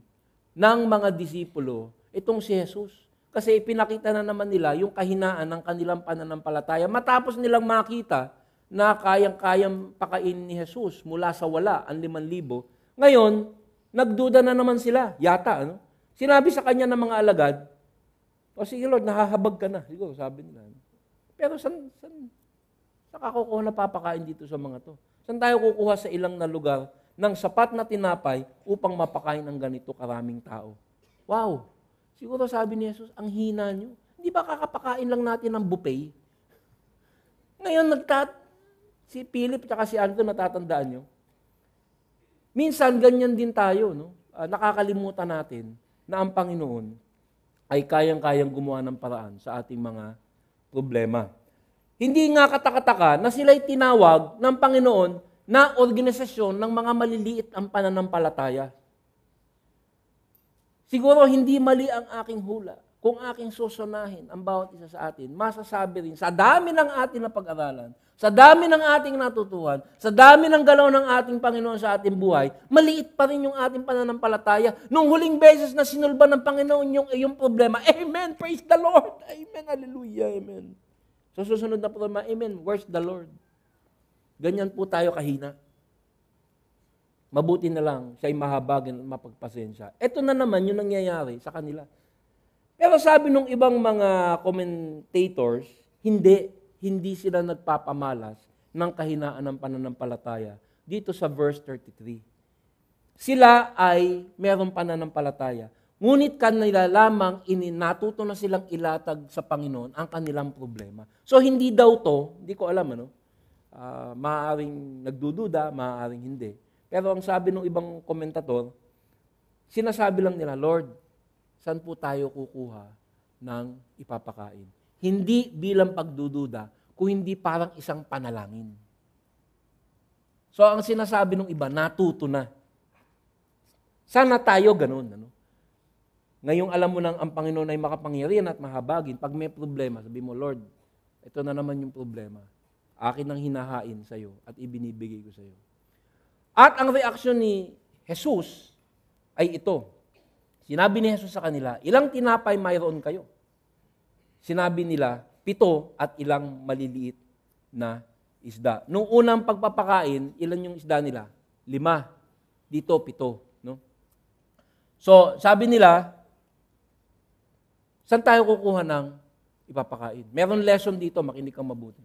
ng mga disipulo itong si Jesus. Kasi ipinakita na naman nila yung kahinaan ng kanilang pananampalataya matapos nilang makita na kayang-kayang pakainin ni Jesus mula sa wala, ang 5,000. Ngayon, nagduda na naman sila, yata. Ano? Sinabi sa kanya ng mga alagad, o sige Lord, nahahabag ka na. Siguro, sabi nila. Pero saan kakukuha na papakain dito sa mga to? Saan tayo kukuha sa ilang na lugar ng sapat na tinapay upang mapakain ng ganito karaming tao? Wow! Siguro sabi ni Jesus, ang hina nyo. Hindi ba kakapakain lang natin ng buffet? Ngayon, si Philip at si Andrew, natatandaan nyo? Minsan, ganyan din tayo. No? Nakakalimutan natin na ang Panginoon ay kayang-kayang gumawa ng paraan sa ating mga problema. Hindi nga katakataka na sila'y tinawag ng Panginoon na organisasyon ng mga maliliit ang pananampalataya. Siguro hindi mali ang aking hula. Kung aking susunahin ang bawat isa sa atin, masasabi rin, sa dami ng ating napag-aralan, sa dami ng ating natutuhan, sa dami ng galaw ng ating Panginoon sa ating buhay, maliit pa rin yung ating pananampalataya. Nung huling beses na sinulba ng Panginoon yung problema, Amen, praise the Lord, Amen, hallelujah, Amen. So susunod na problema, Amen, where's the Lord? Ganyan po tayo kahina. Mabuti na lang siya'y mahabagin at mapagpasensya. Ito na naman yung nangyayari sa kanila. Pero sabi nung ibang mga commentators, hindi sila nagpapamalas ng kahinaan ng pananampalataya dito sa verse 33. Sila ay merong pananampalataya. Ngunit kanila lamang natuto na silang ilatag sa Panginoon ang kanilang problema. So hindi daw to, hindi ko alam maaaring nagdududa, maaaring hindi. Pero ang sabi ng ibang komentator, sinasabi lang nila, Lord, saan po tayo kukuha ng ipapakain? Hindi bilang pagdududa, kung hindi parang isang panalangin. So ang sinasabi ng iba, natuto na. Sana tayo ganun. Ano? Ngayong alam mo nang ang Panginoon ay makapangyarihan at mahabagin, pag may problema, sabi mo, Lord, ito na naman yung problema. Akin ang hinahain sa iyo at ibinibigay ko sa iyo. At ang reaksyon ni Jesus ay ito. Sinabi ni Jesus sa kanila, ilang tinapay mayroon kayo? Sinabi nila, 7 at ilang maliliit na isda. Nung unang pagpapakain, ilan yung isda nila? 5. Dito, 7. No? So, sabi nila, saan tayo kukuha ng ipapakain? Meron lesson dito, makinig kang mabuti.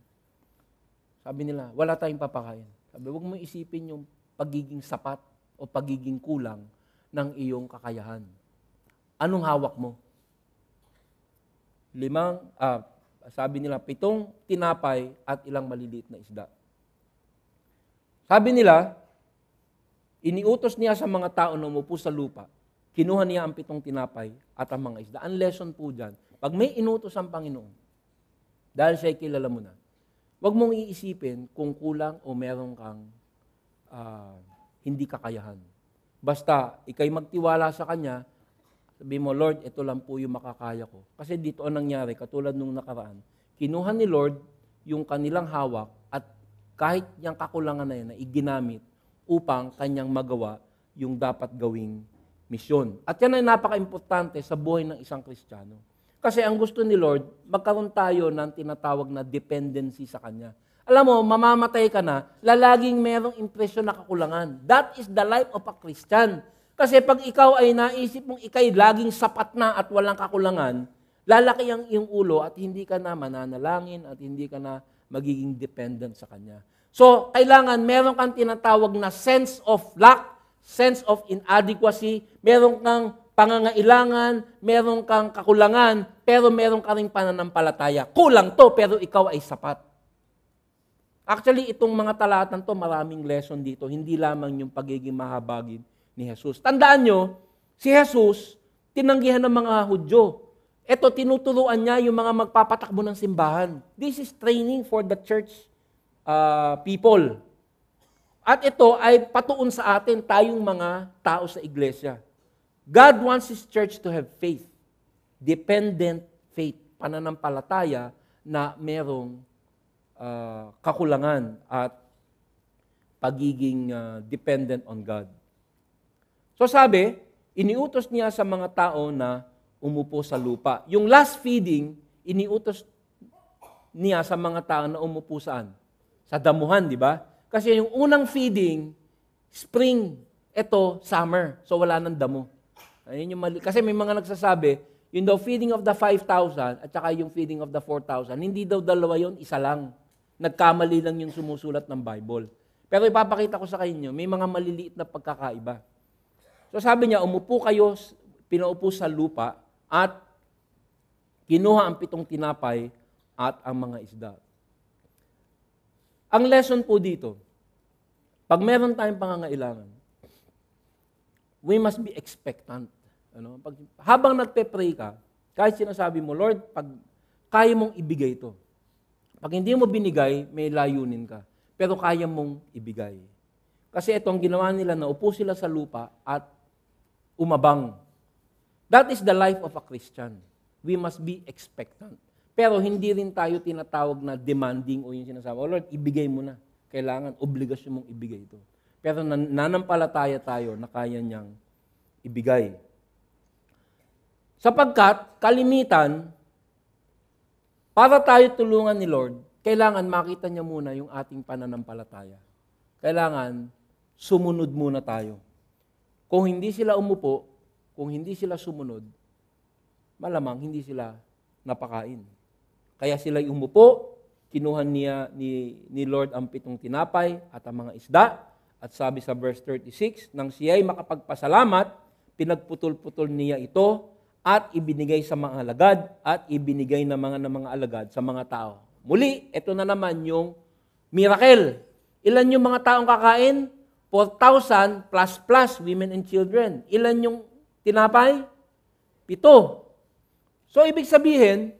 Sabi nila, wala tayong papakain. Sabi, huwag mo isipin yung pagiging sapat o pagiging kulang ng iyong kakayahan. Anong hawak mo? Sabi nila, 7 tinapay at ilang maliliit na isda. Sabi nila, iniutos niya sa mga tao na umupo sa lupa, kinuha niya ang 7 tinapay at ang mga isda. Ang lesson po dyan, pag may inutos ang Panginoon, dahil siya'y kilala mo na, huwag mong iisipin kung kulang o meron kang hindi kakayahan. Basta, ikay magtiwala sa Kanya, sabi mo, Lord, ito lang po yung makakaya ko. Kasi dito ang nangyari, katulad nung nakaraan, kinuha ni Lord yung kanilang hawak at kahit yung kakulangan na yan na iginamit upang Kanyang magawa yung dapat gawing misyon. At yan ay napaka-importante sa buhay ng isang Kristiyano. Kasi ang gusto ni Lord, magkaroon tayo ng tinatawag na dependency sa Kanya. Alam mo, mamamatay ka na, lalaging merong impresyon na kakulangan. That is the life of a Christian. Kasi pag ikaw ay naisip mong ikay laging sapat na at walang kakulangan, lalaki ang iyong ulo at hindi ka na mananalangin at hindi ka na magiging dependent sa Kanya. So, kailangan meron kang tinatawag na sense of lack, sense of inadequacy, meron kang pangangailangan, meron kang kakulangan, pero meron ka ring pananampalataya. Kulang to, pero ikaw ay sapat. Actually, itong mga talatang to, maraming lesson dito, hindi lamang yung pagiging mahabagin ni Jesus. Tandaan nyo, si Jesus, tinanggihan ng mga Hudyo. Ito, tinuturuan niya yung mga magpapatakbo ng simbahan. This is training for the church people. At ito ay patuon sa atin, tayong mga tao sa iglesia. God wants His church to have faith. Dependent faith. Pananampalataya na merong kakulangan at pagiging dependent on God. So sabi, iniutos niya sa mga tao na umupo sa lupa. Yung last feeding, iniutos niya sa mga tao na umupo saan? Sa damuhan, di ba? Kasi yung unang feeding, spring, ito, summer. So wala nang damo. Ayun yung mali. Kasi may mga nagsasabi, yung daw feeding of the 5,000 at saka yung feeding of the 4,000, hindi daw dalawa yun, isa lang. Nagkamali lang yung sumusulat ng Bible. Pero ipapakita ko sa inyo, may mga maliliit na pagkakaiba. So sabi niya, umupo kayo, pinaupo sa lupa, at kinuha ang 7 tinapay at ang mga isda. Ang lesson po dito, pag meron tayong pangangailangan, we must be expectant. Habang nagpe-pray ka, kahit sinasabi mo, Lord, pag kaya mong ibigay ito. Pag hindi mo binigay, may layunin ka. Pero kaya mong ibigay. Kasi itong ginawa nila, naupo sila sa lupa at umabang. That is the life of a Christian. We must be expectant. Pero hindi rin tayo tinatawag na demanding o yung sinasabi, oh Lord, ibigay mo na. Kailangan, obligasyon mong ibigay ito. Pero nanampalataya tayo na kaya niyang ibigay. Sapagkat, kalimitan, para tayo tulungan ni Lord, kailangan makita niya muna yung ating pananampalataya. Kailangan, sumunod muna tayo. Kung hindi sila umupo, kung hindi sila sumunod, malamang hindi sila napakain. Kaya sila umupo, kinuha niya ni Lord ang 7 tinapay at ang mga isda, at sabi sa verse 36, nang siya'y makapagpasalamat, pinagputol-putol niya ito, at ibinigay sa mga alagad, at ibinigay ng mga alagad sa mga tao. Muli, ito na naman yung miracle. Ilan yung mga taong kakain? 4,000 plus women and children. Ilan yung tinapay? 7. So, ibig sabihin,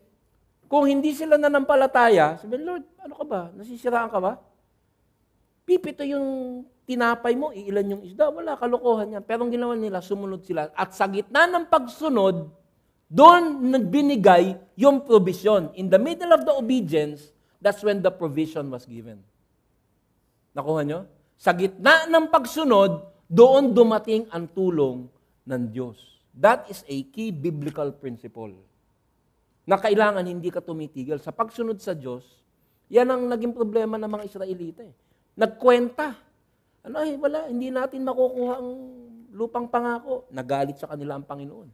kung hindi sila nanampalataya, sabihin, Lord, ano ka ba? Nasisiraan ka ba? 7 yung tinapay mo, ilan yung isda? Wala, kalokohan yan. Pero ang ginawa nila, sumunod sila. At sa gitna ng pagsunod, doon nagbinigay yung provision. In the middle of the obedience, that's when the provision was given. Nakuha nyo? Sa gitna ng pagsunod, doon dumating ang tulong ng Diyos. That is a key biblical principle. Na kailangan hindi ka tumitigil. Sa pagsunod sa Diyos, yan ang naging problema ng mga Israelita. Nagkwenta. Wala, hindi natin makukuha ang lupang pangako. Nagalit sa kanila ang Panginoon.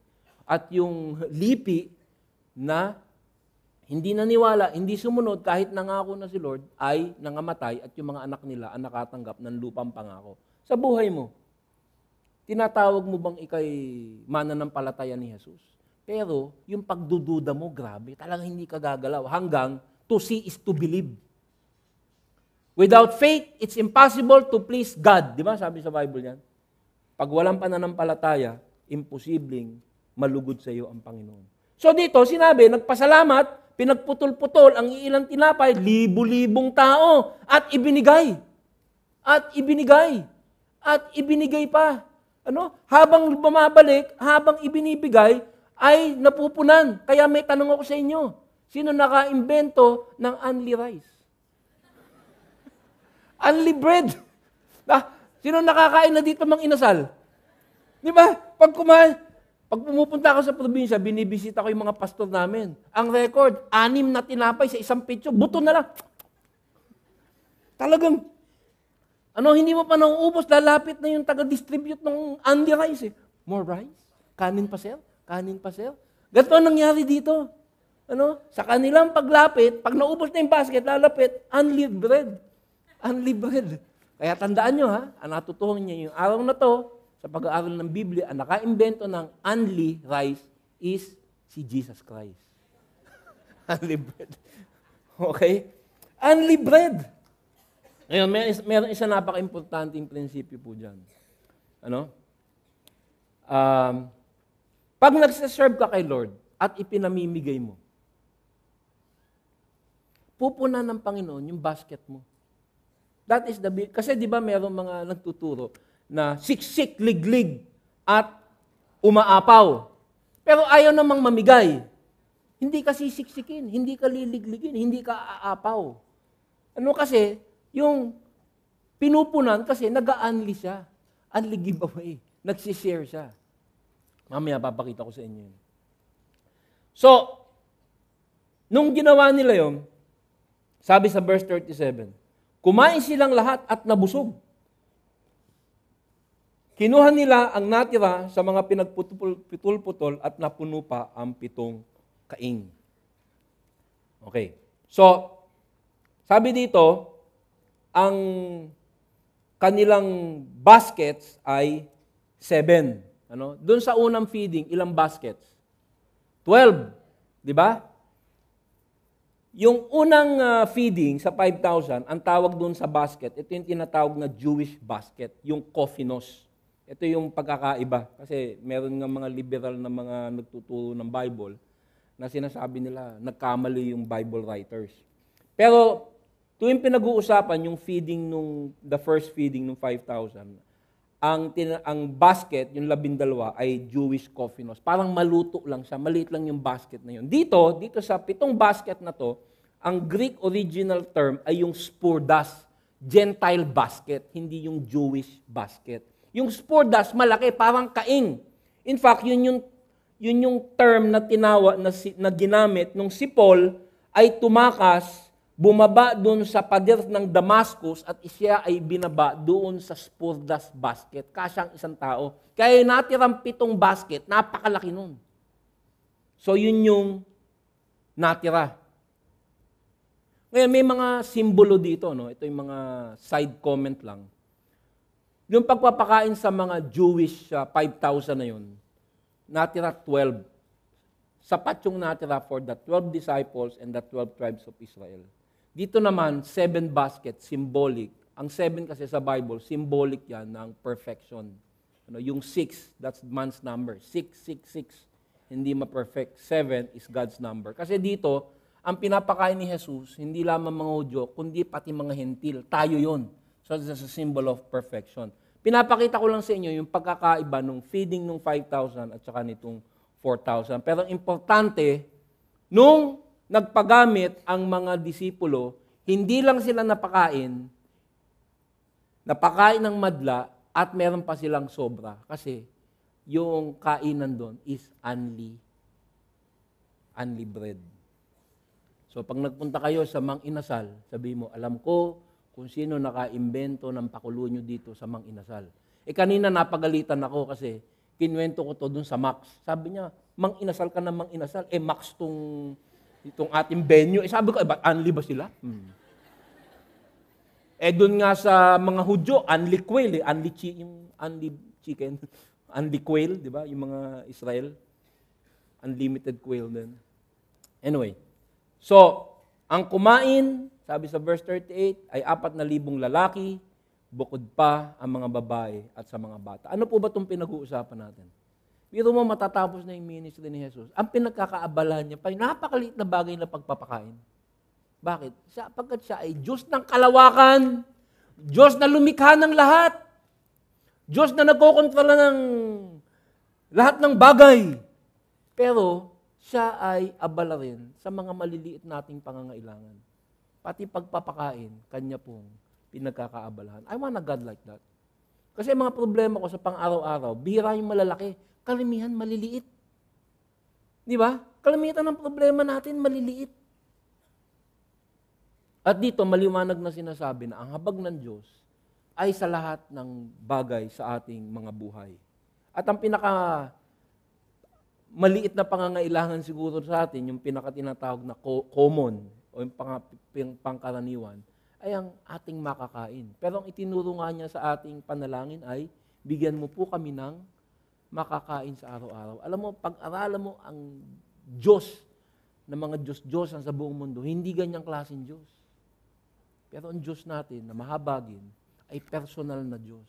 At yung lipi na hindi naniwala, hindi sumunod, kahit nangako na si Lord, ay nangamatay at yung mga anak nila ang nakatanggap ng lupang pangako. Sa buhay mo, tinatawag mo bang ikay mananampalataya ni Jesus? Pero yung pagdududa mo, grabe, talagang hindi ka gagalaw. Hanggang to see is to believe. Without faith, it's impossible to please God. Di ba? Sabi sa Bible yan. Pag walang pananampalataya, imposibleng malugod sa iyo ang Panginoon. So dito, sinabi, nagpasalamat, pinagputol-putol ang ilang tinapay, libu-libong tao, at ibinigay. At ibinigay. At ibinigay pa. Habang bumabalik, habang ibinibigay, ay napupunan. Kaya may tanong ako sa inyo, sino naka-imbento ng unli rice? Unli bread. Sino nakakain na dito mang inasal? Di ba? Pag pumupunta ako sa probinsya, binibisita ko yung mga pastor namin. Ang record, 6 na tinapay sa isang pitso, buto na lang. Talagang, hindi mo pa nauubos, lalapit na yung taga-distribute ng unli rice. More rice? Kanin pa, sir? Kanin pa, sir? Ganito ang nangyari dito. Sa kanilang paglapit, pag naubos na yung basket, lalapit, unli bread. Unli bread. Kaya tandaan nyo, ang natutuhan niya yung araw na to, sa pag-aaral ng Biblia, ang naka-imbento ng unli rice is si Jesus Christ. Unli bread. Okay? Unli bread. Ngayon, meron isa napaka-importanting prinsipyo po dyan. Pag nagsiserve ka kay Lord at ipinamimigay mo, pupunan ng Panginoon yung basket mo. That is kasi di ba merong mga nagtuturo na siksik, liglig, at umaapaw. Pero ayaw namang mamigay. Hindi ka sisiksikin, hindi ka liligligin, hindi ka aapaw. Ano kasi, yung pinupunan kasi nag-a-unli siya. Unli giveaway. Nagsishare siya. Mamaya papakita ko sa inyo yun. So, nung ginawa nila yun, sabi sa verse 37, kumain silang lahat at nabusog. Kinuha nila ang natira sa mga pinagputol-putol at napuno pa ang 7 kaing. Okay. So, sabi dito, ang kanilang baskets ay 7. Ano? Doon sa unang feeding, ilang baskets? 12. Di ba? Yung unang feeding sa 5,000, ang tawag doon sa basket, ito yung tinatawag na Jewish basket, yung kophinos. Ito yung pagkakaiba. Kasi meron nga mga liberal na mga nagtuturo ng Bible na sinasabi nila, nagkamali yung Bible writers. Pero tuwing pinag-uusapan yung feeding the first feeding ng 5,000, ang basket, yung 12, ay Jewish kophinos. Parang maluto lang siya, maliit lang yung basket na yun. Dito sa 7 basket na to, ang Greek original term ay yung spurdas, Gentile basket, hindi yung Jewish basket. Yung spurdas, malaki, parang kaing. In fact, yun yung term na na ginamit nung si Paul ay tumakas, bumaba doon sa pader ng Damascus at siya ay binaba doon sa spurdas basket. Kasyang isang tao. Kaya natirang 7 basket, napakalaki nun. So yun yung natira. Ngayon may mga simbolo dito, no? Ito yung mga side comment lang. Yung pagpapakain sa mga Jewish 5,000 na yun, natira 12. Sapat yung natira for the 12 disciples and the 12 tribes of Israel. Dito naman, 7 baskets, symbolic. Ang 7 kasi sa Bible, symbolic yan ng perfection. Yung 6, that's man's number. 6, 6, 6. Hindi ma-perfect. 7 is God's number. Kasi dito, ang pinapakain ni Jesus, hindi lamang mga Hudyo, kundi pati mga Hentil. Tayo yon. So this is a symbol of perfection. Pinapakita ko lang sa inyo yung pagkakaiba ng feeding ng 5,000 at saka nitong 4,000. Pero importante, nung nagpagamit ang mga disipulo, hindi lang sila napakain ng madla at meron pa silang sobra. Kasi yung kainan doon is only bread. So pag nagpunta kayo sa Mang Inasal, sabi mo, alam ko kung sino nakaimbento ng pakulo nyo dito sa Mang Inasal. Kanina napagalitan ako kasi kinwento ko to dun sa Max. Sabi niya, Mang Inasal ka na Mang Inasal. Max itong ating venue. Sabi ko, ba't unli ba sila? Doon nga sa mga Hudyo, unli quail. Unli chicken. Unli quail, di ba? Yung mga Israel. Unlimited quail din. Anyway. So, ang kumain, sabi sa verse 38, ay 4,000 lalaki, bukod pa ang mga babae at sa mga bata. Ano po ba itong pinag-uusapan natin? Pero mo matatapos na yung ministry ni Jesus. Ang pinagkakaabalahan niya pa, napakaliit na bagay na pagpapakain. Bakit? Pagkat siya ay Diyos ng kalawakan, Diyos na lumikha ng lahat, Diyos na nagkokontrola ng lahat ng bagay. Pero siya ay abala rin sa mga maliliit nating pangangailangan. Pati pagpapakain, kanya pong pinagkakaabalahan. I want a God like that. Kasi mga problema ko sa pang-araw-araw, bihira yung malalaki. Kalimihan, maliliit. Di ba? Kalimitan ng problema natin, maliliit. At dito, maliwanag na sinasabi na ang habag ng Diyos ay sa lahat ng bagay sa ating mga buhay. At ang maliit na pangangailangan siguro sa atin, yung pinakatinatawag na common o yung pangkaraniwan, ay ang ating makakain. Pero ang itinuro nga niya sa ating panalangin ay, bigyan mo po kami ng makakain sa araw-araw. Alam mo, pag-aralan mo ang Diyos, na mga Diyos-Diyosan sa buong mundo, hindi ganyang klaseng Diyos. Pero ang Diyos natin, na mahabagin, ay personal na Diyos.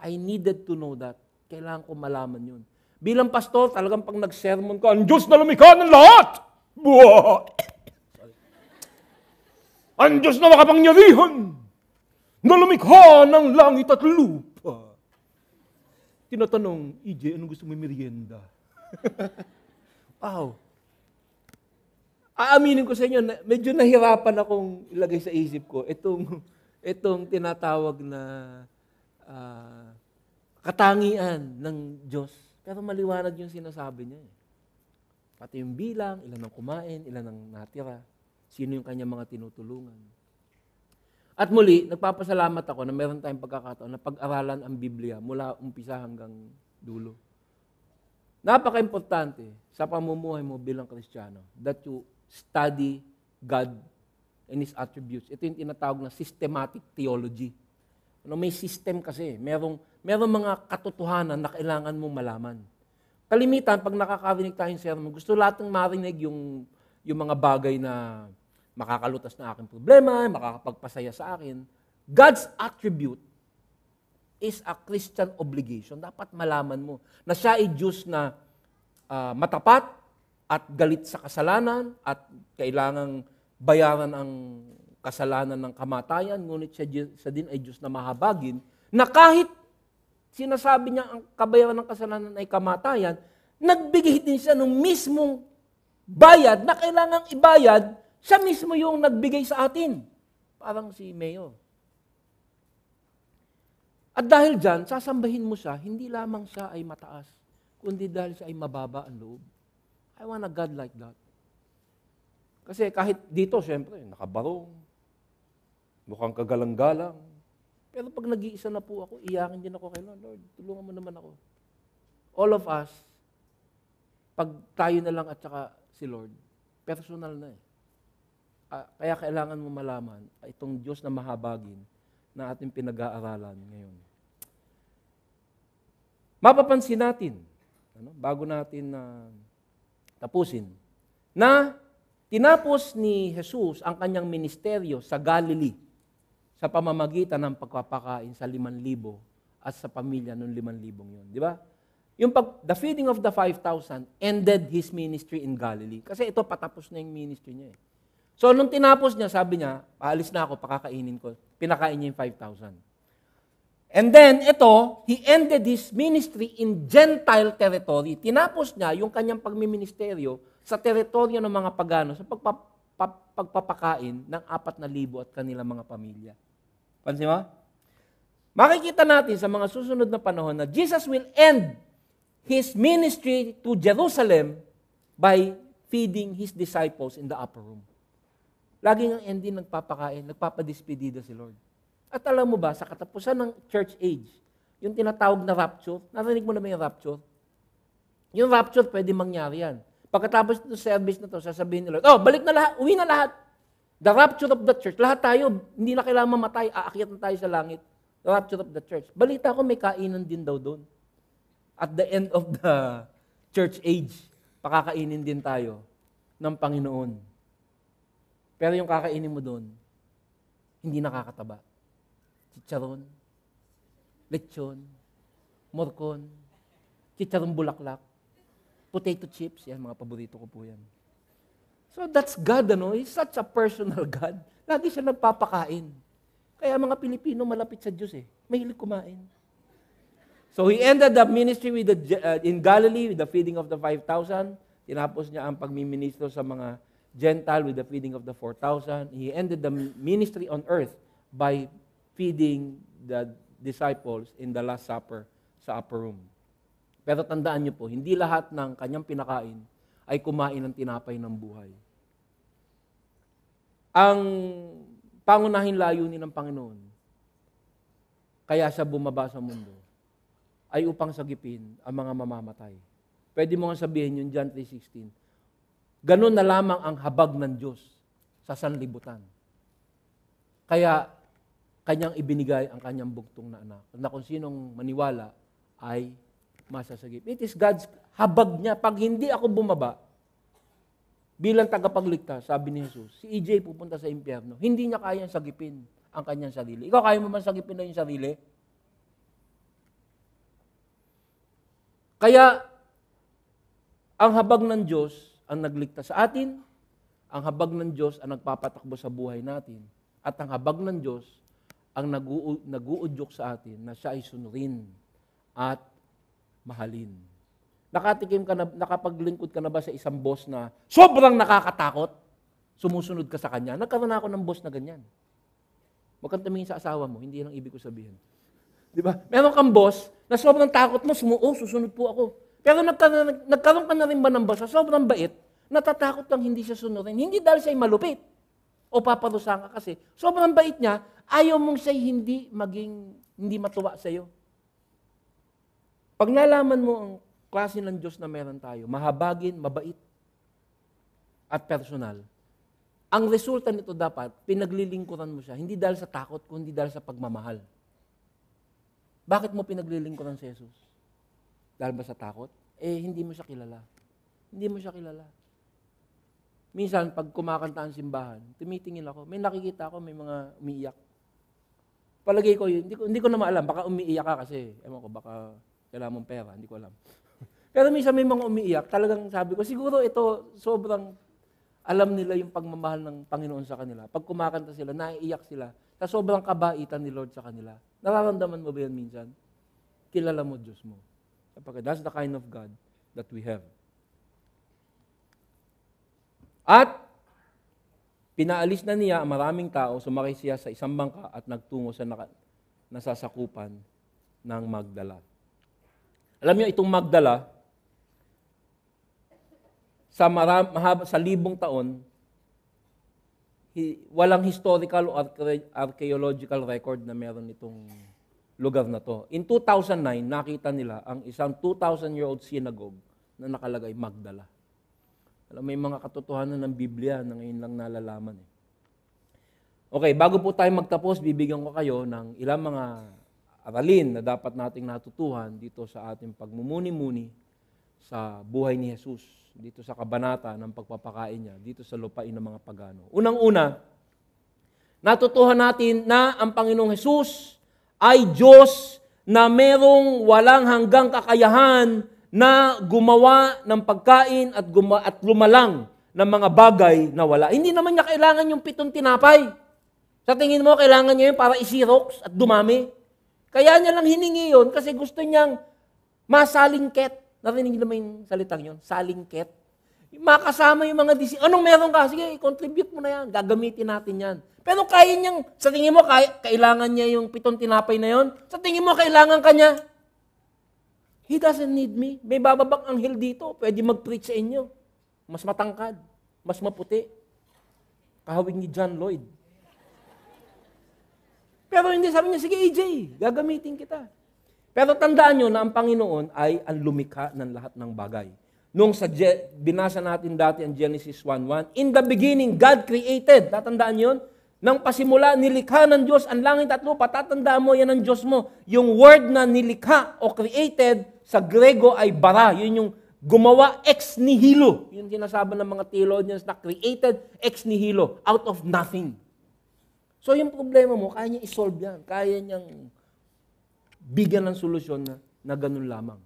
I needed to know that. Kailangan ko malaman yun. Bilang pastor, talagang pag nag-sermon ko, ang Diyos na lumikha ng lahat! Buwa! Ang Diyos na makapangyarihan na lumikha ng langit at lupa. Tinatanong, EJ, anong gusto mo merienda? Wow. Aaminin ko sa inyo, medyo nahirapan akong ilagay sa isip ko itong tinatawag na katangian ng Diyos. Pero maliwanag yung sinasabi niya. Pati yung bilang, ilan ang kumain, ilan ang natira, sino yung kanyang mga tinutulungan. At muli, nagpapasalamat ako na meron tayong pagkakataon na pag-aralan ang Biblia mula umpisa hanggang dulo. Napaka-importante sa pamumuhay mo bilang Kristiyano that you study God and His attributes. Ito yung tinatawag na systematic theology. May system kasi. Merong mga katotohanan na kailangan mong malaman. Kalimitan, pag nakakarinig tayong sermon, gusto lahat ng marinig yung mga bagay na makakalutas na aking problema, makakapagpasaya sa akin. God's attribute is a Christian obligation. Dapat malaman mo na siya ay Diyos na matapat at galit sa kasalanan at kailangang bayaran ang kasalanan ng kamatayan, ngunit siya din ay Diyos na mahabagin, na kahit sinasabi niya ang kabayaran ng kasalanan ay kamatayan, nagbigay din siya ng mismong bayad na kailangang ibayad, siya mismo yung nagbigay sa atin. Parang si Mayor. At dahil dyan, sasambahin mo siya, hindi lamang siya ay mataas, kundi dahil siya ay mababa ang loob. I want a God like that. Kasi kahit dito, siyempre, nakabarong, mukhang kagalang-galang. Pero pag nag-iisa na po ako, iyakin din ako kay Lord, tulungan mo naman ako. All of us, pag tayo na lang at saka si Lord, personal na eh. Kaya kailangan mo malaman itong Diyos na mahabagin na ating pinag-aaralan ngayon. Mapapansin natin, bago natin tapusin, na tinapos ni Jesus ang kanyang ministeryo sa Galilee sa pamamagitan ng pagpapakain sa 5,000 at sa pamilya ng 5,000 yun. Di ba? The feeding of the 5,000 ended his ministry in Galilee. Kasi ito, patapos na yung ministry niya eh. So, nung tinapos niya, sabi niya, paalis na ako, pakakainin ko. Pinakain niya yung 5,000. And then, ito, he ended his ministry in Gentile territory. Tinapos niya yung kanyang pagmiministeryo sa teritoryo ng mga pagano sa pagpapakain ng 4,000 at kanilang mga pamilya. Pansin mo? Makikita natin sa mga susunod na panahon na Jesus will end his ministry to Jerusalem by feeding his disciples in the upper room. Laging ang ending nagpapakain, nagpapadispedida si Lord. At alam mo ba, sa katapusan ng church age, yung tinatawag na rapture, narinig mo na ba yung rapture? Yung rapture, pwede mangyari yan. Pagkatapos ng service na to, sasabihin ni Lord, balik na lahat, uwi na lahat. The rapture of the church, lahat tayo, hindi na kailangan mamatay, aakyat na tayo sa langit. The rapture of the church. Balita ko, may kainan din daw doon. At the end of the church age, pakakainin din tayo ng Panginoon. Pero yung kakainin mo doon, hindi nakakataba. Chicharon, lechon, morcon, chicharon bulaklak, potato chips, yan, mga paborito ko po yan. So that's God, He's such a personal God. Lagi siya nagpapakain. Kaya mga Pilipino malapit sa Diyos mahilig kumain. So he ended the ministry in Galilee with the feeding of the 5,000. Tinapos niya ang pagmiministro sa mga Gentile with the feeding of the 4,000. He ended the ministry on earth by feeding the disciples in the Last Supper sa upper room. Pero tandaan niyo po, hindi lahat ng kanyang pinakain ay kumain ng tinapay ng buhay. Ang pangunahing layunin ng Panginoon, kaya siya bumaba sa mundo, ay upang sagipin ang mga mamamatay. Pwede mo nga sabihin yung John 3:16. Ganun na lamang ang habag ng Diyos sa sanlibutan. Kaya, kanyang ibinigay ang kanyang bugtong na anak. Na kung sinong maniwala ay masasagip. It is God's habag niya. Pag hindi ako bumaba, bilang tagapagligtas, sabi ni Jesus, si EJ pupunta sa impyerno. Hindi niya kayang sagipin ang kanyang sarili. Ikaw, kaya mo man sagipin na yung sarili? Kaya, Ang habag ng Diyos ang nagligtas sa atin, ang habag ng Diyos ang nagpapatakbo sa buhay natin, at ang habag ng Diyos ang nag-uudyok sa atin na siya ay sunurin at mahalin. Nakapaglingkod ka na ba sa isang boss na sobrang nakakatakot? Sumusunod ka sa kanya. Nagkaroon ako ng boss na ganyan. Huwag kang tumingin sa asawa mo, hindi yan ang ibig ko sabihin. Di ba? Meron kang boss na sobrang takot mo, susunod po ako. Pero nagkaroon ka na rin ba ng boss na sobrang bait, natatakot lang hindi siya sunurin. Hindi dahil siya'y malupit o paparusahan ka kasi. Sobrang bait niya, ayaw mong siya'y hindi matuwa sa'yo. Pag nalaman mo ang klase ng Diyos na meron tayo, mahabagin, mabait, at personal, ang resulta nito dapat, pinaglilingkuran mo siya, hindi dahil sa takot, kundi dahil sa pagmamahal. Bakit mo pinaglilingkuran si Jesus? Dahil ba sa takot? Hindi mo siya kilala. Hindi mo siya kilala. Minsan, pag kumakanta ang simbahan, tumitingin ako, may nakikita ako, may mga umiiyak. Palagay ko yun, hindi ko na maalam, baka umiiyak ka kasi, ewan ko, baka kailangan mong pera, hindi ko alam. Pero minsan may mga umiiyak, talagang sabi ko, siguro ito sobrang alam nila yung pagmamahal ng Panginoon sa kanila. Pag kumakanta sila, naiiyak sila, sa sobrang kabaitan ni Lord sa kanila. Nararamdaman mo ba yan minsan? Kilala mo Diyos mo. Sapagkat that's the kind of God that we have. At pinaalis na niya ang maraming tao, sumakay siya sa isang bangka at nagtungo sa nasasakupan ng Magdala. Alam niyo, itong Magdala, sa libong taon, walang historical o archaeological record na meron itong lugar na to. In 2009, nakita nila ang isang 2,000-year-old synagogue na nakalagay Magdala. Alam, may mga katotohanan ng Biblia na ngayon lang nalalaman. Okay, bago po tayo magtapos, bibigyan ko kayo ng ilang mga aralin na dapat nating natutuhan dito sa ating pagmumuni-muni sa buhay ni Jesus, dito sa kabanata ng pagpapakain niya, dito sa lupain ng mga pagano. Unang-una, natutuhan natin na ang Panginoong Jesus ay Diyos na merong walang hanggang kakayahan na gumawa ng pagkain at lumalang ng mga bagay na wala. Hindi naman niya kailangan yung 7 tinapay. Sa tingin mo, kailangan niya yun para isirox at dumami. Kaya niya lang hiningi yun kasi gusto niyang masalingket. Narinig naman yung salitang yun? Salingket. Makasama yung mga anong meron ka? Sige, i-contribute mo na yan. Gagamitin natin yan. Pero kaya niyang, sa tingin mo, kailangan niya yung 7 tinapay na yun? Sa tingin mo, kailangan ka niya? He doesn't need me. May bababang anghel dito. Pwede mag-preach sa inyo. Mas matangkad. Mas maputi. Kahawig ni John Lloyd. Pero hindi, sabi niya, sige AJ, gagamitin kita. Pero tandaan nyo na ang Panginoon ay ang lumikha ng lahat ng bagay. Nung binasa natin dati ang Genesis 1:1, in the beginning, God created. Tatandaan nyo yun? Nang pasimula, nilikha ng Diyos ang langit at lupa. Tatandaan mo, yan ang Diyos mo. Yung word na nilikha o created, sa Grego ay bara. Yun yung gumawa ex nihilo. Yun sinasabi ng mga theologians na created ex nihilo, out of nothing. So yung problema mo, kaya niya isolve yan. Kaya niyang bigyan ng solusyon na ganun lamang.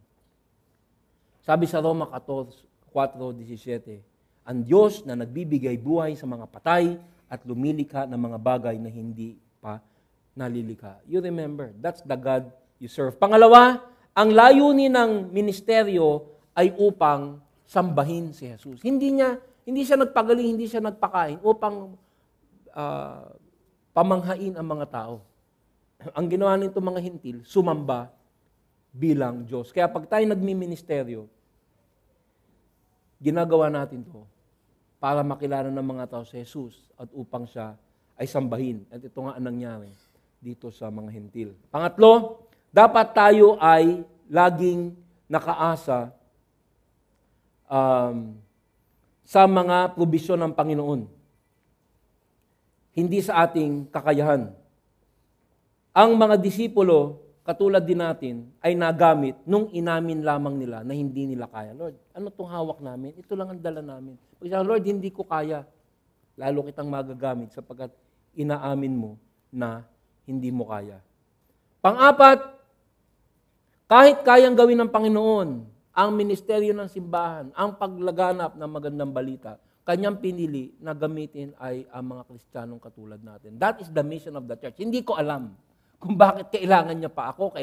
Sabi sa Roma 4:17, ang Diyos na nagbibigay buhay sa mga patay at lumilikha ng mga bagay na hindi pa nalilikha. You remember, that's the God you serve. Pangalawa, ang layunin ng ministeryo ay upang sambahin si Jesus. Hindi siya nagpagaling, hindi siya nagpakain upang pamanghain ang mga tao. Ang ginawa nito mga hintil, sumamba bilang Diyos. Kaya pag tayo nagmi-ministeryo, ginagawa natin to para makilala ng mga tao si Jesus at upang siya ay sambahin. At ito nga ang nangyari dito sa mga hintil. Pangatlo, dapat tayo ay laging nakaasa sa mga probisyon ng Panginoon. Hindi sa ating kakayahan. Ang mga disipulo, katulad din natin, ay nagamit nung inamin lamang nila na hindi nila kaya. Lord, ano itong hawak namin? Ito lang ang dala namin. Pag sabi, Lord, hindi ko kaya. Lalo kitang magagamit sapagkat inaamin mo na hindi mo kaya. Pang-apat, kahit kayang gawin ng Panginoon ang ministeryo ng simbahan, ang paglaganap ng magandang balita, kanyang pinili na gamitin ay ang mga Kristiyanong katulad natin. That is the mission of the church. Hindi ko alam kung bakit kailangan niya pa ako,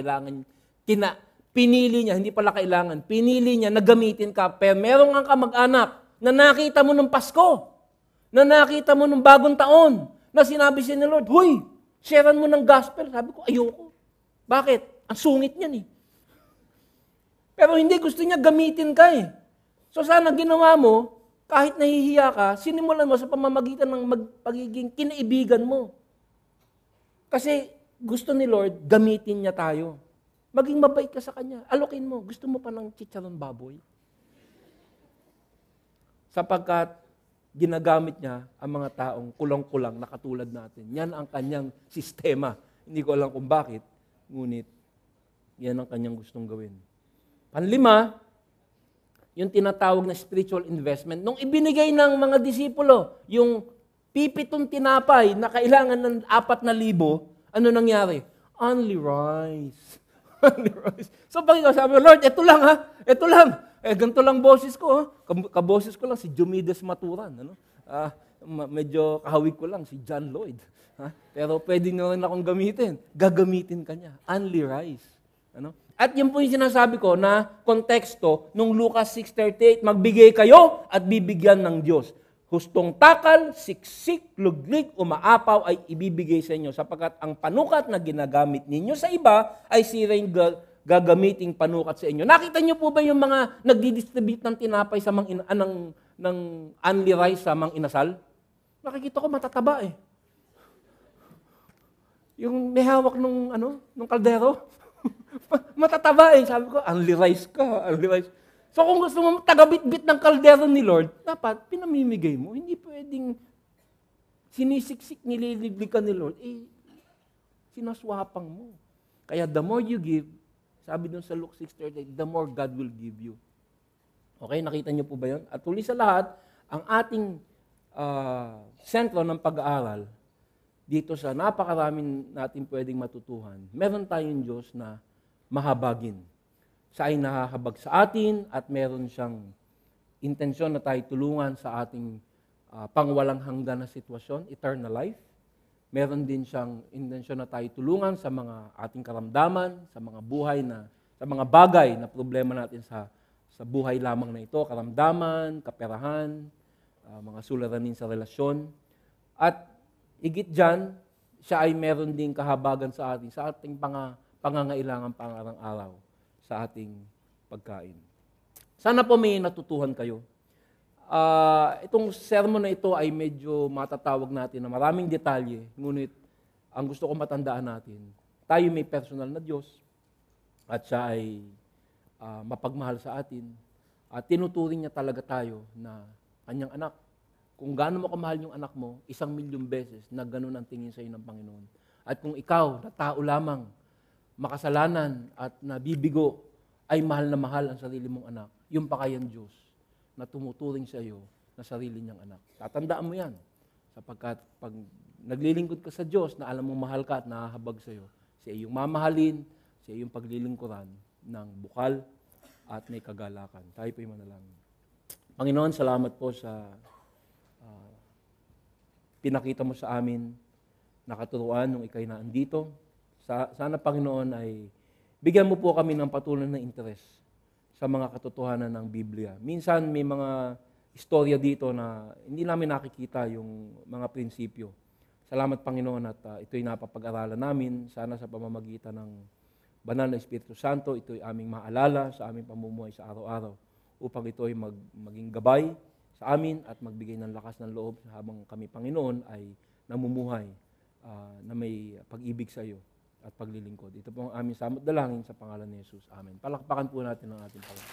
pinili niya, hindi pala kailangan, pinili niya na gamitin ka, pero meron kang kamag-anak na nakita mo nung Pasko, na nakita mo nung bagong taon, na sinabi siya ni Lord, "Hoy, sharean mo ng gospel." Sabi ko, ayoko. Bakit? Ang sungit niyan eh. Pero hindi, gusto niya gamitin ka eh. So sana ginawa mo, kahit nahihiya ka, sinimulan mo sa pamamagitan ng pagiging kinaibigan mo. Kasi gusto ni Lord, gamitin niya tayo. Maging mabait ka sa Kanya. Alokin mo. Gusto mo pa ng chicharon baboy? Sapagkat ginagamit niya ang mga taong kulang-kulang na katulad natin. Yan ang Kanyang sistema. Hindi ko alam kung bakit, ngunit yan ang Kanyang gustong gawin. Panlima, yung tinatawag na spiritual investment. Nung ibinigay ng mga disipulo, yung pipitong tinapay na kailangan ng 4,000, ano nangyari? Only rice. Only rice. So pag ikaw sabi, Lord, ito lang ha, ito lang. Ganito lang boses ko. Ha? Kaboses ko lang si Jumides Maturan. Ano? Medyo kahawig ko lang si John Lloyd. Ha? Pero pwede nga rin akong gamitin. Gagamitin ka niya. Only rice. Ano? At yun po yung sinasabi ko na konteksto nung Lucas 6:38, magbigay kayo at bibigyan ng Diyos. Hustong takal, siksik, luglig, umaapaw ay ibibigay sa inyo sapagkat ang panukat na ginagamit ninyo sa iba ay siring gagamiting panukat sa inyo. Nakita niyo po ba yung mga nagdi-distribute ng tinapay sa ng only rice sa mga inasal? Nakikita ko matataba eh. Yung may hawak nung kaldero. Matataba eh. Sabi ko, only rice ka, only rice. So kung gusto mo tagabit-bit ng kaldero ni Lord, dapat pinamimigay mo. Hindi pwedeng sinisiksik, nililiglig ka ni Lord. Sinaswapang mo. Kaya the more you give, sabi dun sa Luke 6:38, the more God will give you. Okay, nakita niyo po ba yun? At huli sa lahat, ang ating sentro ng pag-aaral, dito sa napakaraming natin pwedeng matutuhan, meron tayong Diyos na mahabagin. Siya ay nahahabag sa atin at meron siyang intensyon na tayo tulungan sa ating pangwalang hanggan na sitwasyon, eternal life. Meron din siyang intensyon na tayo tulungan sa mga ating karamdaman, sa mga bagay na problema natin sa buhay lamang na ito, karamdaman, kaperahan, mga suliranin sa relasyon. At higit dyan, siya ay meron din kahabagan sa ating pangangailangan pang-araw-araw sa ating pagkain. Sana po may natutuhan kayo. Itong sermon na ito ay medyo matatawag natin na maraming detalye, ngunit ang gusto ko matandaan natin, tayo may personal na Diyos at siya ay mapagmahal sa atin at tinuturing niya talaga tayo na kanyang anak. Kung gaano mo kamahal yung anak mo, 1,000,000 beses na ganun ang tingin sa iyo ng Panginoon. At kung ikaw, na tao lamang, makasalanan at nabibigo, ay mahal na mahal ang sarili mong anak, yung pa kayang Diyos na tumuturing sa iyo na sarili niyang anak. Tatandaan mo yan. Sapagkat pag naglilingkod ka sa Diyos na alam mong mahal ka at nahahabag sa iyo, siya yung mamahalin, siya yung paglilingkuran ng bukal at may kagalakan. Tayo po yung manalangin. Panginoon, salamat po sa pinakita mo sa amin na katuruan nung ikay na andito. Sana, Panginoon, ay bigyan mo po kami ng patuloy na interes sa mga katotohanan ng Biblia. Minsan may mga istorya dito na hindi namin nakikita yung mga prinsipyo. Salamat, Panginoon, at ito'y napapag-aralan namin. Sana sa pamamagitan ng Banal na Espiritu Santo, ito'y aming maalala sa aming pamumuhay sa araw-araw upang ito'y maging gabay sa amin at magbigay ng lakas ng loob habang kami, Panginoon, ay namumuhay na may pag-ibig sa iyo at paglilingkod. Ito po ang aming samot dalangin sa pangalan ni Jesus. Amen. Palakpakan po natin ang ating Panginoon.